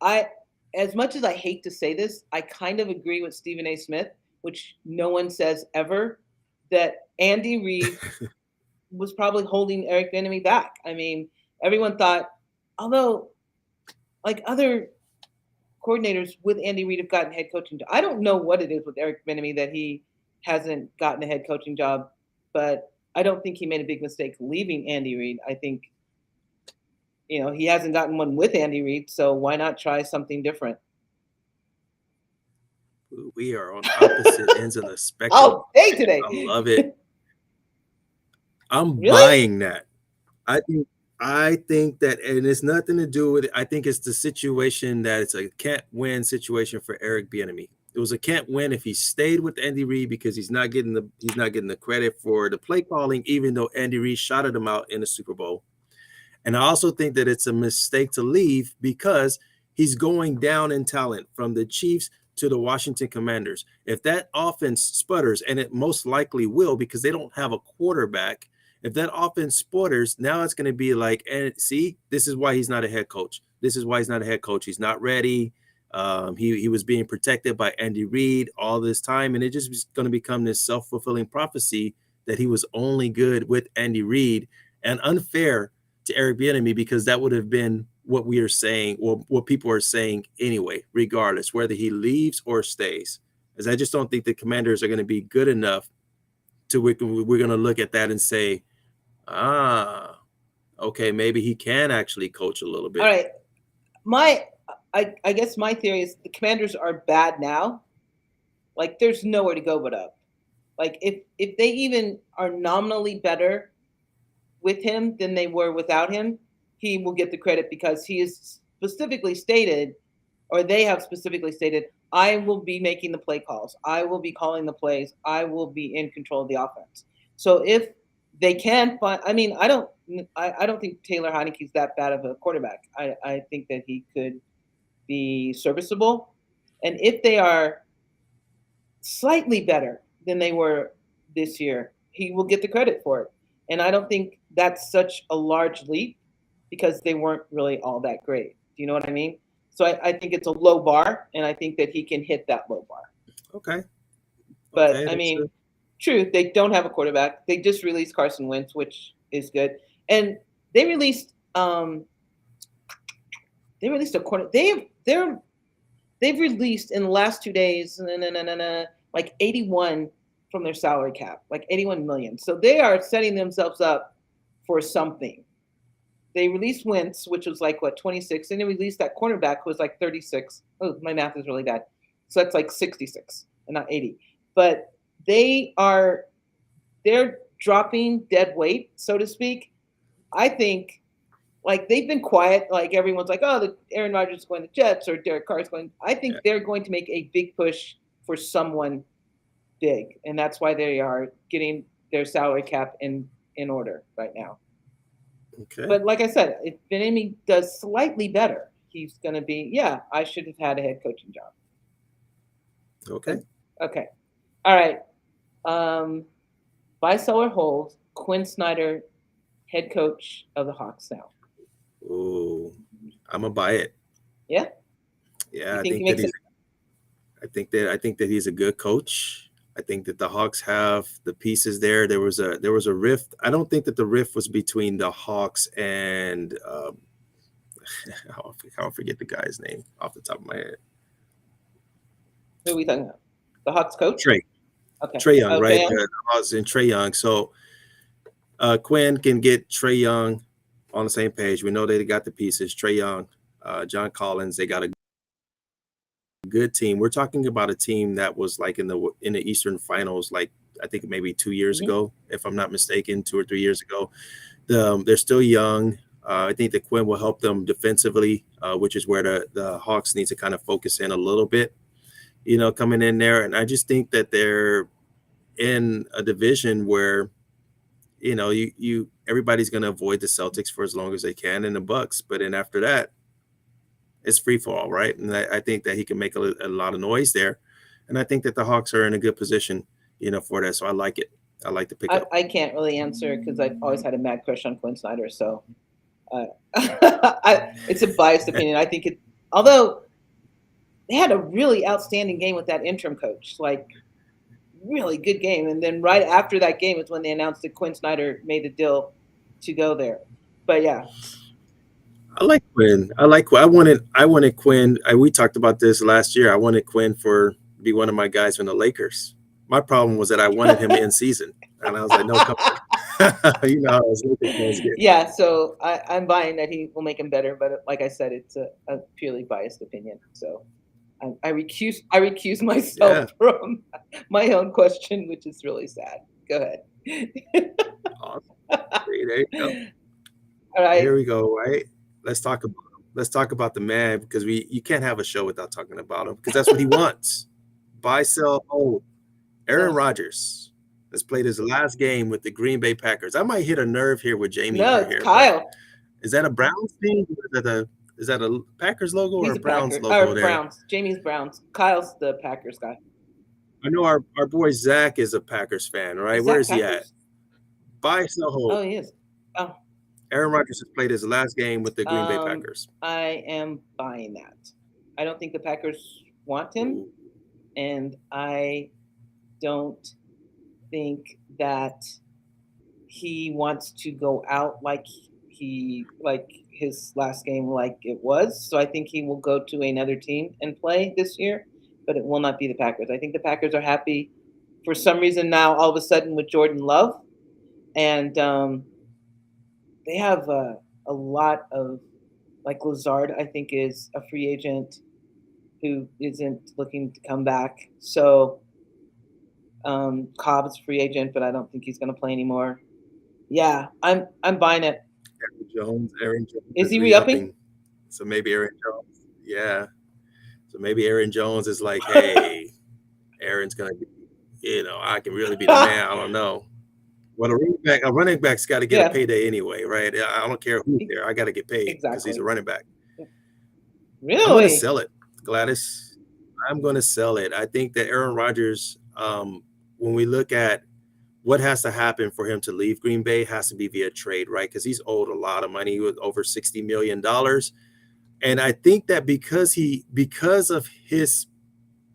I, as much as I hate to say this, I kind of agree with Stephen A. Smith, which no one says ever, that Andy Reid was probably holding Eric Bieniemy back. I mean, everyone thought, although like other coordinators with Andy Reid have gotten head coaching job. I don't know what it is with Eric Bieniemy that he hasn't gotten a head coaching job, but I don't think he made a big mistake leaving Andy Reid. I think he hasn't gotten one with Andy Reid, so why not try something different? We are on opposite ends of the spectrum. All day today. I love it. I'm Really? buying that. I think that, and it's nothing to do with it. I think it's the situation that it's a can't win situation for Eric Bieniemy. It was a can't win if he stayed with Andy Reid because he's not getting the credit for the play calling, even though Andy Reid shouted him out in the Super Bowl. And I also think that it's a mistake to leave because he's going down in talent from the Chiefs to the Washington Commanders. If that offense sputters, and it most likely will because they don't have a quarterback, if that offense sputters, now it's going to be like, and see, this is why he's not a head coach. This is why he's not a head coach. He's not ready. He was being protected by Andy Reid all this time, and it just was going to become this self-fulfilling prophecy that he was only good with Andy Reid, and unfair to Eric Bieniemy because that would have been what we are saying or what people are saying anyway, regardless whether he leaves or stays. As I just don't think the Commanders are going to be good enough to we're going to look at that and say, okay, maybe he can actually coach a little bit. All right. I guess my theory is the Commanders are bad now. Like there's nowhere to go but up. Like if they even are nominally better with him than they were without him, he will get the credit because he is specifically stated, or they have specifically stated, I will be making the play calls. I will be calling the plays. I will be in control of the offense. So if they can find, I mean, I don't think Taylor Heineke's that bad of a quarterback. I think that he could be serviceable. And if they are slightly better than they were this year, he will get the credit for it. And I don't think that's such a large leap because they weren't really all that great. Do you know what I mean? So I think it's a low bar, and I think that he can hit that low bar. Okay. But I mean, true, they don't have a quarterback. They just released Carson Wentz, which is good. And they released a quarter. They've released in the last 2 days like 81 from their salary cap, like 81 million. So they are setting themselves up for something. They released Wentz, which was like 26, and they released that cornerback who was like 36. Oh, my math is really bad. So that's like 66 and not 80. But they're dropping dead weight, so to speak. I think like they've been quiet. Like everyone's like, oh, Aaron Rodgers is going to Jets or Derek Carr is going. I think they're going to make a big push for someone big, and that's why they are getting their salary cap in order right now. Okay. But like I said, if Bieniemy does slightly better, he's going to be, yeah, I should have had a head coaching job. Okay. Okay. All right. Buy, sell, or hold. Quinn Snyder, head coach of the Hawks now. Oh, I'm gonna buy it. Yeah. Yeah, I think that he's a good coach. I think that the Hawks have the pieces there. There was a rift. I don't think that the rift was between the Hawks and I'll forget the guy's name off the top of my head. Who are we talking about? The Hawks coach? Trae. Okay. Trae Young, right? The Hawks and Trae Young. So Quinn can get Trae Young on the same page. We know they got the pieces. Trae Young, John Collins. They got a good team. We're talking about a team that was like in the Eastern Finals, like I think maybe 2 years ago, if I'm not mistaken, 2 or 3 years ago. They're still young. I think that Quinn will help them defensively, which is where the Hawks need to kind of focus in a little bit, coming in there. And I just think that they're in a division where, you everybody's going to avoid the Celtics for as long as they can and the Bucks. But then after that, it's free fall, right? And I think that he can make a lot of noise there. And I think that the Hawks are in a good position, for that. So I like it. I like the pickup. I can't really answer because I've always had a mad crush on Quinn Snyder. So it's a biased opinion. I think it, although they had a really outstanding game with that interim coach, like really good game. And then right after that game is when they announced that Quinn Snyder made the deal to go there. But yeah. I like Quinn. I wanted Quinn. We talked about this last year. I wanted Quinn for be one of my guys from the Lakers. My problem was that I wanted him in season, and I was like, no, come on. You know how those Lakers fans get. Yeah, so I'm buying that he will make him better, but like I said, it's a purely biased opinion. So I recuse Yeah, myself from my own question, which is really sad. Go ahead. awesome. See, there you go. All Here right. we go. Right. Let's talk about the man because you can't have a show without talking about him because that's what he wants. Buy, sell, hold. Aaron Ugh. Rodgers has played his last game with the Green Bay Packers. I might hit a nerve here with Jamie No, over it's here, but Kyle. is that a Browns thing? Is that a Packers logo or He's a a Browns Packer. logo Or there? Browns. Jamie's Browns. Kyle's the Packers guy. I know our boy Zach is a Packers fan, right? Is Where that is he at? Packers? Buy, sell, hold. Oh, he is. Oh, Aaron Rodgers has played his last game with the Green Bay um, Packers. I am buying that. I don't think the Packers want him, Ooh. and I don't think that he wants to go out like his last game like it was. So I think he will go to another team and play this year, but it will not be the Packers. I think the Packers are happy for some reason now all of a sudden with Jordan Love, and they have a lot of like Lazard. I think is a free agent who isn't looking to come back. So Cobb's a free agent, but I don't think he's going to play anymore. Yeah, I'm buying it. Aaron Jones Is is he re-upping? re-upping. So maybe Aaron Jones. Yeah. So maybe Aaron Jones is like, hey, Aaron's gonna be, I can really be the man. I don't know. Well, a running back's got to get a Yeah, payday anyway, right? I don't care who's there. I got to get paid because he's a exactly. running back. I'm going to Really? sell it, Gladys. I'm going to sell it. I think that Aaron Rodgers, when we look at what has to happen for him to leave Green Bay, has to be via trade, right? Because he's owed a lot of money, with over $60 million. And I think that because of his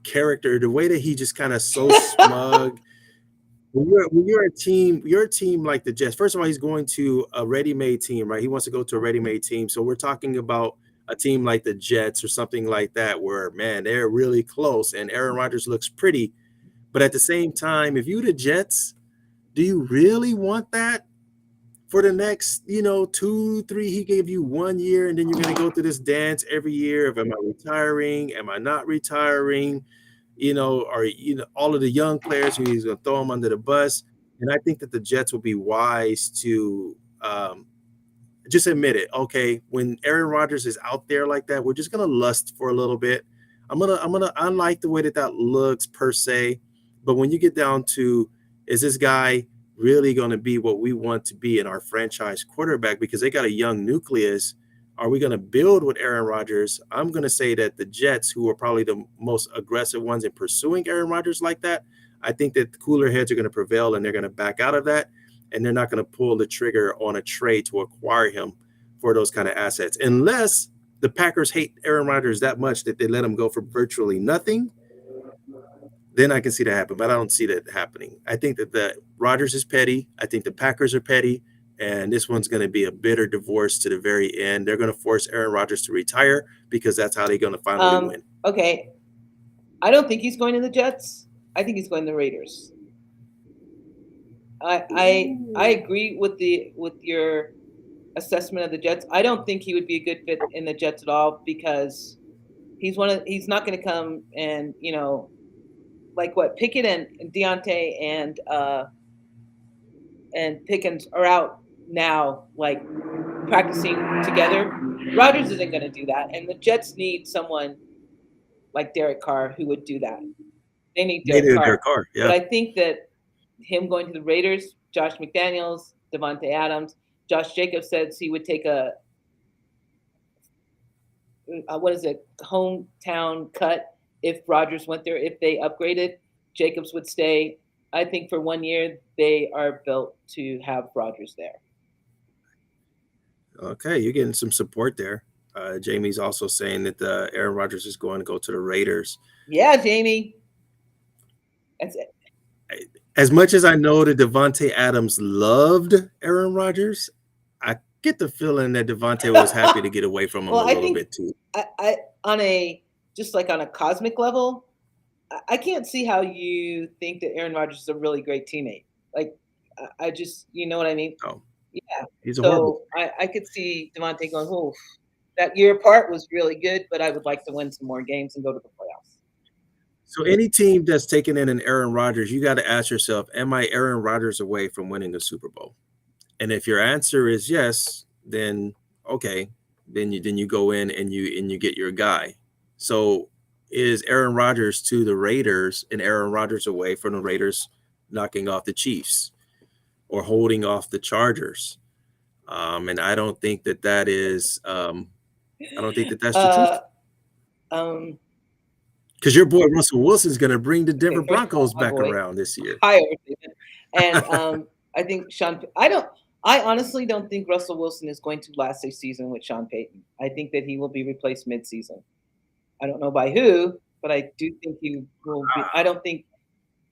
character, the way that he just kind of so smug. When you're a team like the Jets. First of all, he's going to a ready-made team, right? He wants to go to a ready-made team. So we're talking about a team like the Jets or something like that, where man, they're really close, and Aaron Rodgers looks pretty. But at the same time, if you the Jets, do you really want that for the next, 2, 3? He gave you 1 year, and then you're going to go through this dance every year of am I retiring? Am I not retiring? Or all of the young players who he's going to throw them under the bus. And I think that the Jets will be wise to just admit it. Okay, when Aaron Rodgers is out there like that, we're just gonna lust for a little bit. I like the way that looks per se, but when you get down to, is this guy really going to be what we want to be in our franchise quarterback? Because they got a young nucleus. Are we going to build with Aaron Rodgers? I'm going to say that the Jets, who are probably the most aggressive ones in pursuing Aaron Rodgers like that, I think that the cooler heads are going to prevail and they're going to back out of that, and they're not going to pull the trigger on a trade to acquire him for those kind of assets, unless the Packers hate Aaron Rodgers that much that they let him go for virtually nothing. Then I can see that happen, but I don't see that happening. I think that the Rodgers is petty. I think the Packers are petty, and this one's going to be a bitter divorce to the very end. They're going to force Aaron Rodgers to retire because that's how they're going to finally win. Okay. I don't think he's going to the Jets. I think he's going to the Raiders. I Ooh. agree with your assessment of the Jets. I don't think he would be a good fit in the Jets at all because he's not going to come and like what Pickett and Deontay and Pickens are out now, like practicing together. Rodgers isn't going to do that, and the Jets need someone like Derek Carr who would do that. They need They Derek do their Carr, car. but Yeah. I think that him going to the Raiders, Josh McDaniels, Devontae Adams, Josh Jacobs says he would take a what is it, hometown cut if Rodgers went there. If they upgraded, Jacobs would stay. I think for 1 year they are built to have Rodgers there. Okay, you're getting some support there. Jamie's also saying that Aaron Rodgers is going to go to the Raiders. Yeah, Jamie. That's it. As much as I know that Devontae Adams loved Aaron Rodgers, I get the feeling that Devontae was happy to get away from him Well, a I little think bit too. I on a just like on a cosmic level, I can't see how you think that Aaron Rodgers is a really great teammate. Like, I just, you know what I mean? Oh, Yeah. he's a horrible. So I could see Devontae going, oh, that year apart was really good, but I would like to win some more games and go to the playoffs. So any team that's taking in an Aaron Rodgers, you got to ask yourself, am I Aaron Rodgers away from winning a Super Bowl? And if your answer is yes, then okay, then you go in and you get your guy. So is Aaron Rodgers to the Raiders and Aaron Rodgers away from the Raiders knocking off the Chiefs or holding off the Chargers? And I don't think that is. I don't think that that's the truth. Because your boy Russell Wilson is going to bring the Denver Broncos back around this year. High overstatement. And I think I honestly don't think Russell Wilson is going to last a season with Sean Payton. I think that he will be replaced mid-season. I don't know by who, but I do think he will be. I don't think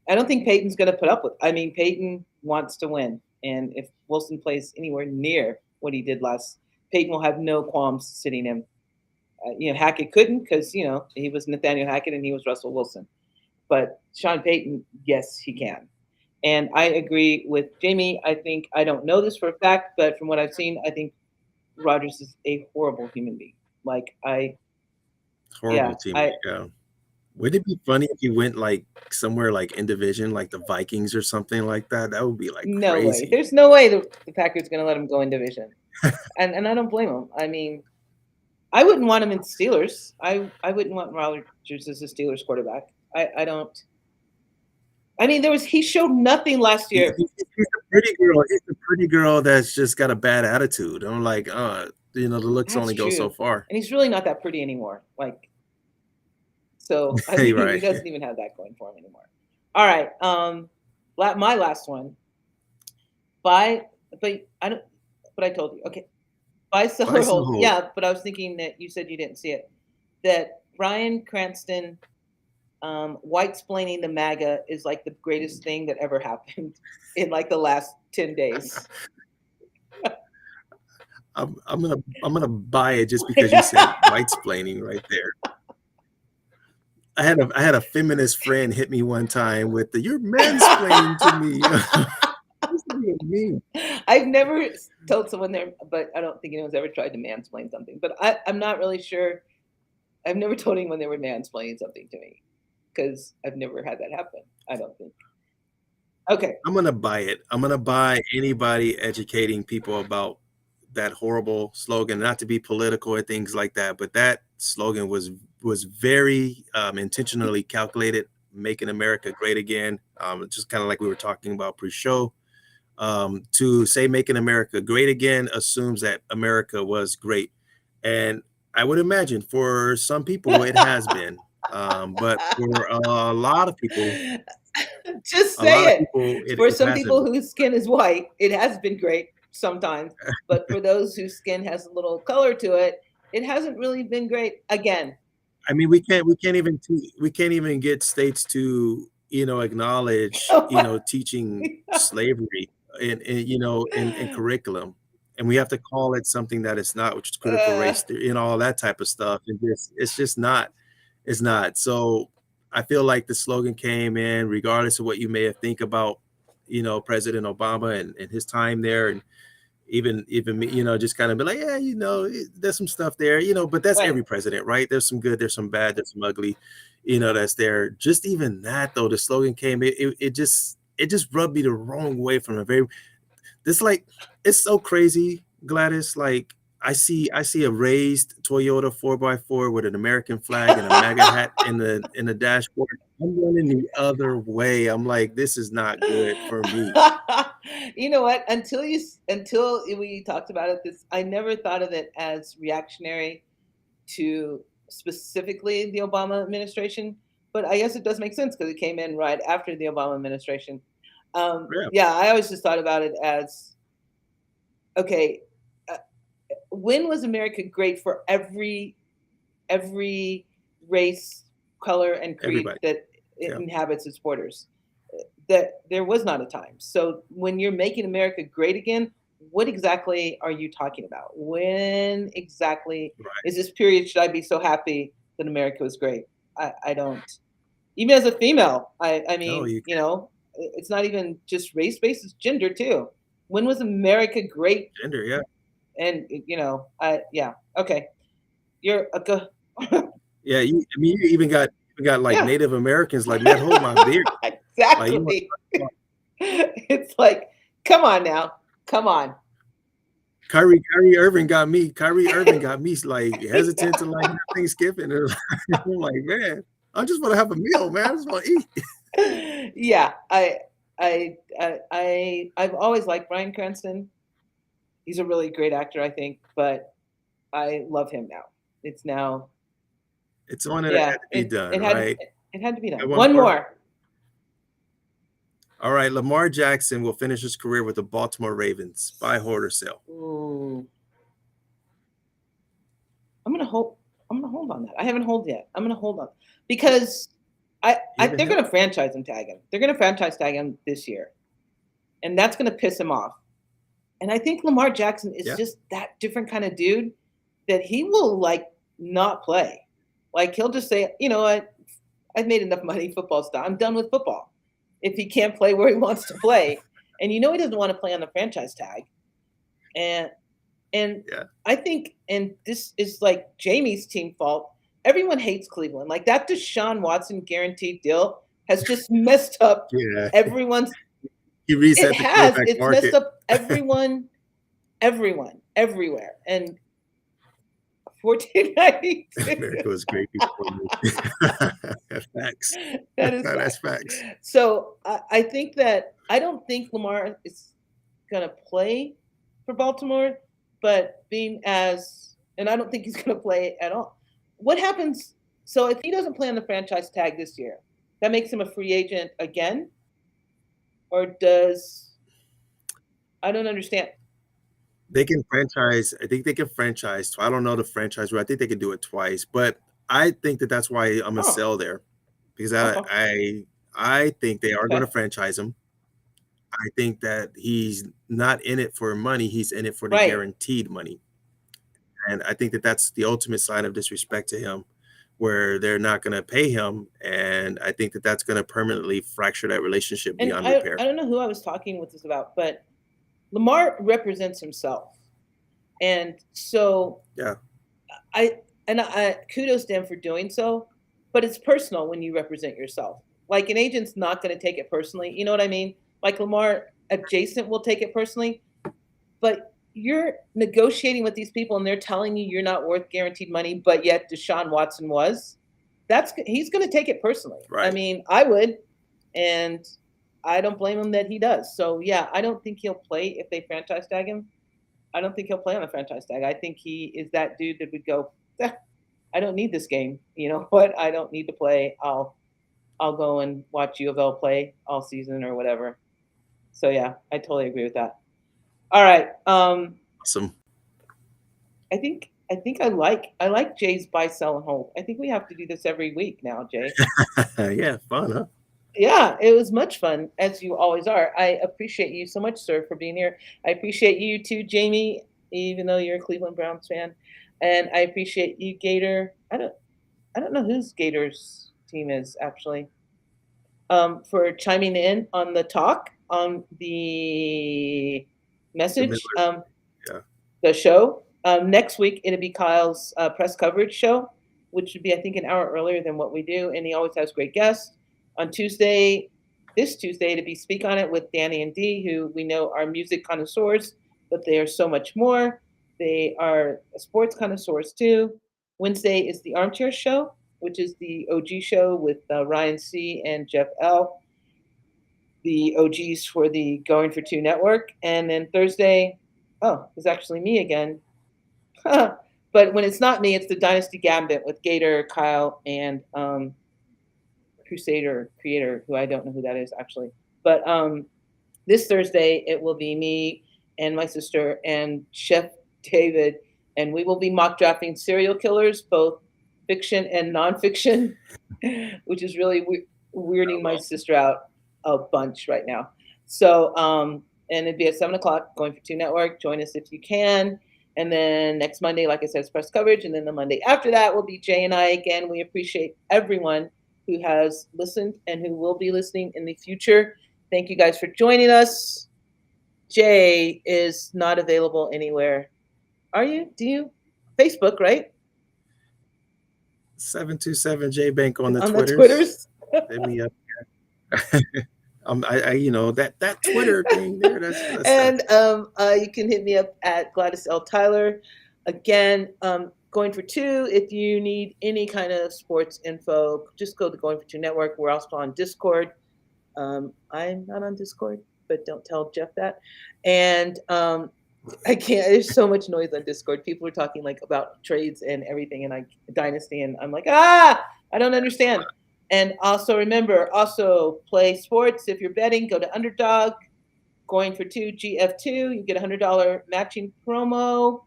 Payton's going to put up with. I mean, Payton wants to win, and if Wilson plays anywhere near what he did last, Payton will have no qualms sitting him. Hackett couldn't because he was Nathaniel Hackett and he was Russell Wilson, but Sean Payton, yes, he can. And I agree with Jamie. I don't know this for a fact, but from what I've seen, I think Rodgers is a horrible human being. Horrible teammate. Yeah. Wouldn't it be funny if you went like somewhere like in division, like the Vikings or something like that? That would be like no crazy. way. There's no way the Packers going to let him go in division, and I don't blame him. I mean, I wouldn't want him in Steelers. I wouldn't want Rodgers as a Steelers quarterback. I don't. I mean, he showed nothing last year. He's a pretty girl. He's a pretty girl that's just got a bad attitude. I'm like, the looks That's only go so far. And he's really not that pretty anymore. So I mean, right. He doesn't even have that going for him anymore. All right. My last one. But I told you. Okay. Buy, sell, or hold. Yeah, but I was thinking that you said you didn't see it. That Bryan Cranston white-splaining the MAGA is like the greatest thing that ever happened in like the last 10 days. I'm gonna buy it just because you said white-splaining right there. I had a feminist friend hit me one time with the "you're mansplaining to me." What does it mean? I've never told someone there, but I don't think anyone's ever tried to mansplain something. But I'm not really sure. I've never told anyone they were mansplaining something to me because I've never had that happen. I don't think. Okay. I'm gonna buy it. I'm gonna buy anybody educating people about that horrible slogan, not to be political or things like that, but that slogan was very intentionally calculated, making America great again. Just kind of like we were talking about pre-show. To say making America great again assumes that America was great. And I would imagine for some people it has been. But for a lot of people, just say it. For some people whose skin is white, it has been great sometimes. But for those whose skin has a little color to it, it hasn't really been great again. I mean, we can't even get states to acknowledge teaching slavery in curriculum, and we have to call it something that it's not, which is critical race theory and all that type of stuff. And it's just not. It's not. So I feel like the slogan came in, regardless of what you may have think about, President Obama and his time there, and even me, just kind of be like, yeah, there's some stuff there, but that's right. Every president, right? There's some good, there's some bad, there's some ugly, that's there. Just even that though, the slogan came, it just rubbed me the wrong way from This like it's so crazy, Gladys. Like I see a raised Toyota 4x4 with an American flag and a MAGA hat in the dashboard. I'm running the other way. I'm like, this is not good for me. You know what? Until we talked about it, this I never thought of it as reactionary to specifically the Obama administration, but I guess it does make sense because it came in right after the Obama administration. Yeah, Yeah, I always just thought about it as okay. Uh, when was America great for every race, color, and creed everybody. that Yeah, inhabits its borders? That there was not a time. So when you're making America great again, what exactly are you talking about? When exactly right. is this period? Should I be so happy that America was great? I don't. Even as a female, I No, mean, you you know, it's not even just race based; it's gender too. When was America great? gender. Yeah, And you know, I yeah, okay, you're a go. yeah. I mean, you got like Yeah, Native Americans like, man, hold my beer. Like you want exactly. to talk about It's like, come on now, come on. Kyrie Irving got me. Kyrie Irving got me like hesitant to like have Thanksgiving. And I'm like, man, I just want to have a meal, man. I just want to eat. Yeah, I've always liked Bryan Cranston. He's a really great actor, I think, but I love him now. It's now, It's one that yeah, had to be done, right? it had to be Got done. one One more. more. All right, Lamar Jackson will finish his career with the Baltimore Ravens. Buy, hold, or sell. Ooh, I'm gonna hold. I'm gonna hold on that. I haven't hold yet. I'm gonna hold on because You haven't they're held. gonna franchise him tag him. They're gonna franchise tag him this year, and that's gonna piss him off. And I think Lamar Jackson is Yeah, just that different kind of dude that he will like not play. Like he'll just say, you know what, I've made enough money. Football's done. I'm done with football. If he can't play where he wants to play, and you know he doesn't want to play on the franchise tag, and and yeah, I think, and this is like Jamie's team fault. Everyone hates Cleveland. Like that Deshaun Watson guaranteed deal has just messed up yeah. everyone's. He It reset the has. quarterback It's messed market. up everyone, everywhere. And 1492. America was great before me. Facts. That is That's facts. facts. So I think that I don't think Lamar is going to play for Baltimore, but being as, and I don't think he's going to play at all. What happens? So if he doesn't play on the franchise tag this year, that makes him a free agent again, or does I don't understand. They can franchise. I think they can franchise. I don't know the franchise rule. I think they can do it twice, but I think that that's why I'm gonna Oh, sell there because okay, I think they are going okay, to franchise him. I think that he's not in it for money. He's in it for the right. guaranteed money, and I think that that's the ultimate sign of disrespect to him, where they're not going to pay him, and I think that that's going to permanently fracture that relationship And beyond I repair. don't know who I was talking with this about, but Lamar represents himself, and so Yeah, I I kudos to him for doing so, but it's personal when you represent yourself. Like an agent's not going to take it personally. You know what I mean? Like Lamar adjacent will take it personally, but you're negotiating with these people and they're telling you you're not worth guaranteed money, but yet Deshaun Watson was. That's he's going to take it personally. I right. mean, I would, and I don't blame him that he does. So yeah, I don't think he'll play if they franchise tag him. I don't think he'll play on a franchise tag. I think he is that dude that would go, "Eh, I don't need this game. You know what? I don't need to play. I'll go and watch U of L play all season or whatever." So yeah, I totally agree with that. All right. Awesome. I think I like Jay's buy, sell, and hold. I think we have to do this every week now, Jay. Yeah, fun, huh? Yeah, it was much fun, as you always are. I appreciate you so much, sir, for being here. I appreciate you too, Jamie, even though you're a Cleveland Browns fan. And I appreciate you, Gator. I don't know whose Gators team is actually. For chiming in on the talk, on the The message, Miller. Yeah. the show. Next week, it'll be Kyle's press coverage show, which would be, I think, an hour earlier than what we do. And he always has great guests. On Tuesday, this Tuesday to be Speak on It with Danny and Dee, who we know are music connoisseurs, but they are so much more. They are sports connoisseurs too. Wednesday is the Armchair Show, which is the OG show with Ryan C. and Jeff L., the OGs for the Going for Two network. And then Thursday, oh, it's actually me again. But when it's not me, it's the Dynasty Gambit with Gator, Kyle, and Crusader creator, who I don't know who that is actually. But this Thursday, it will be me and my sister and Chef David, and we will be mock drafting serial killers, both fiction and nonfiction, which is really weirding my sister out a bunch right now. So, and it'd be at 7 o'clock, Going for Two Network. Join us if you can. And then next Monday, like I said, is press coverage. And then the Monday after that will be Jay and I again. We appreciate everyone who has listened and who will be listening in the future. Thank you guys for joining us. Jay is not available anywhere. Are you? Do you? Facebook, right? 727 J Bank on the On the Twitters. Twitters. Hit me up. You know that Twitter thing there. That's And you can hit me up at Gladys L. Tyler. Again, Going for Two. If you need any kind of sports info, just go to Going for Two Network. We're also on Discord. I'm not on Discord, but don't tell Jeff that. And I can't. There's so much noise on Discord. People are talking like about trades and everything, and Dynasty, and I'm like, I don't understand. And also remember, also play sports. If you're betting, go to Underdog. Going for Two, GF2. You get $100 matching promo.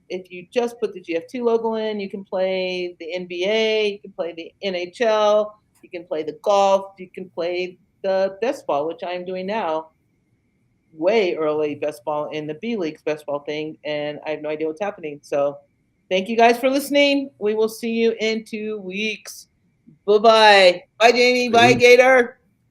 If you just put the GF2 logo in, you can play the NBA, you can play the NHL, you can play the golf, you can play the best ball, which I'm doing now. Way early best ball in the B League's best ball thing, and I have no idea what's happening. So thank you guys for listening. We will see you in 2 weeks. Bye-bye. Bye, Jamie. Bye, Gator.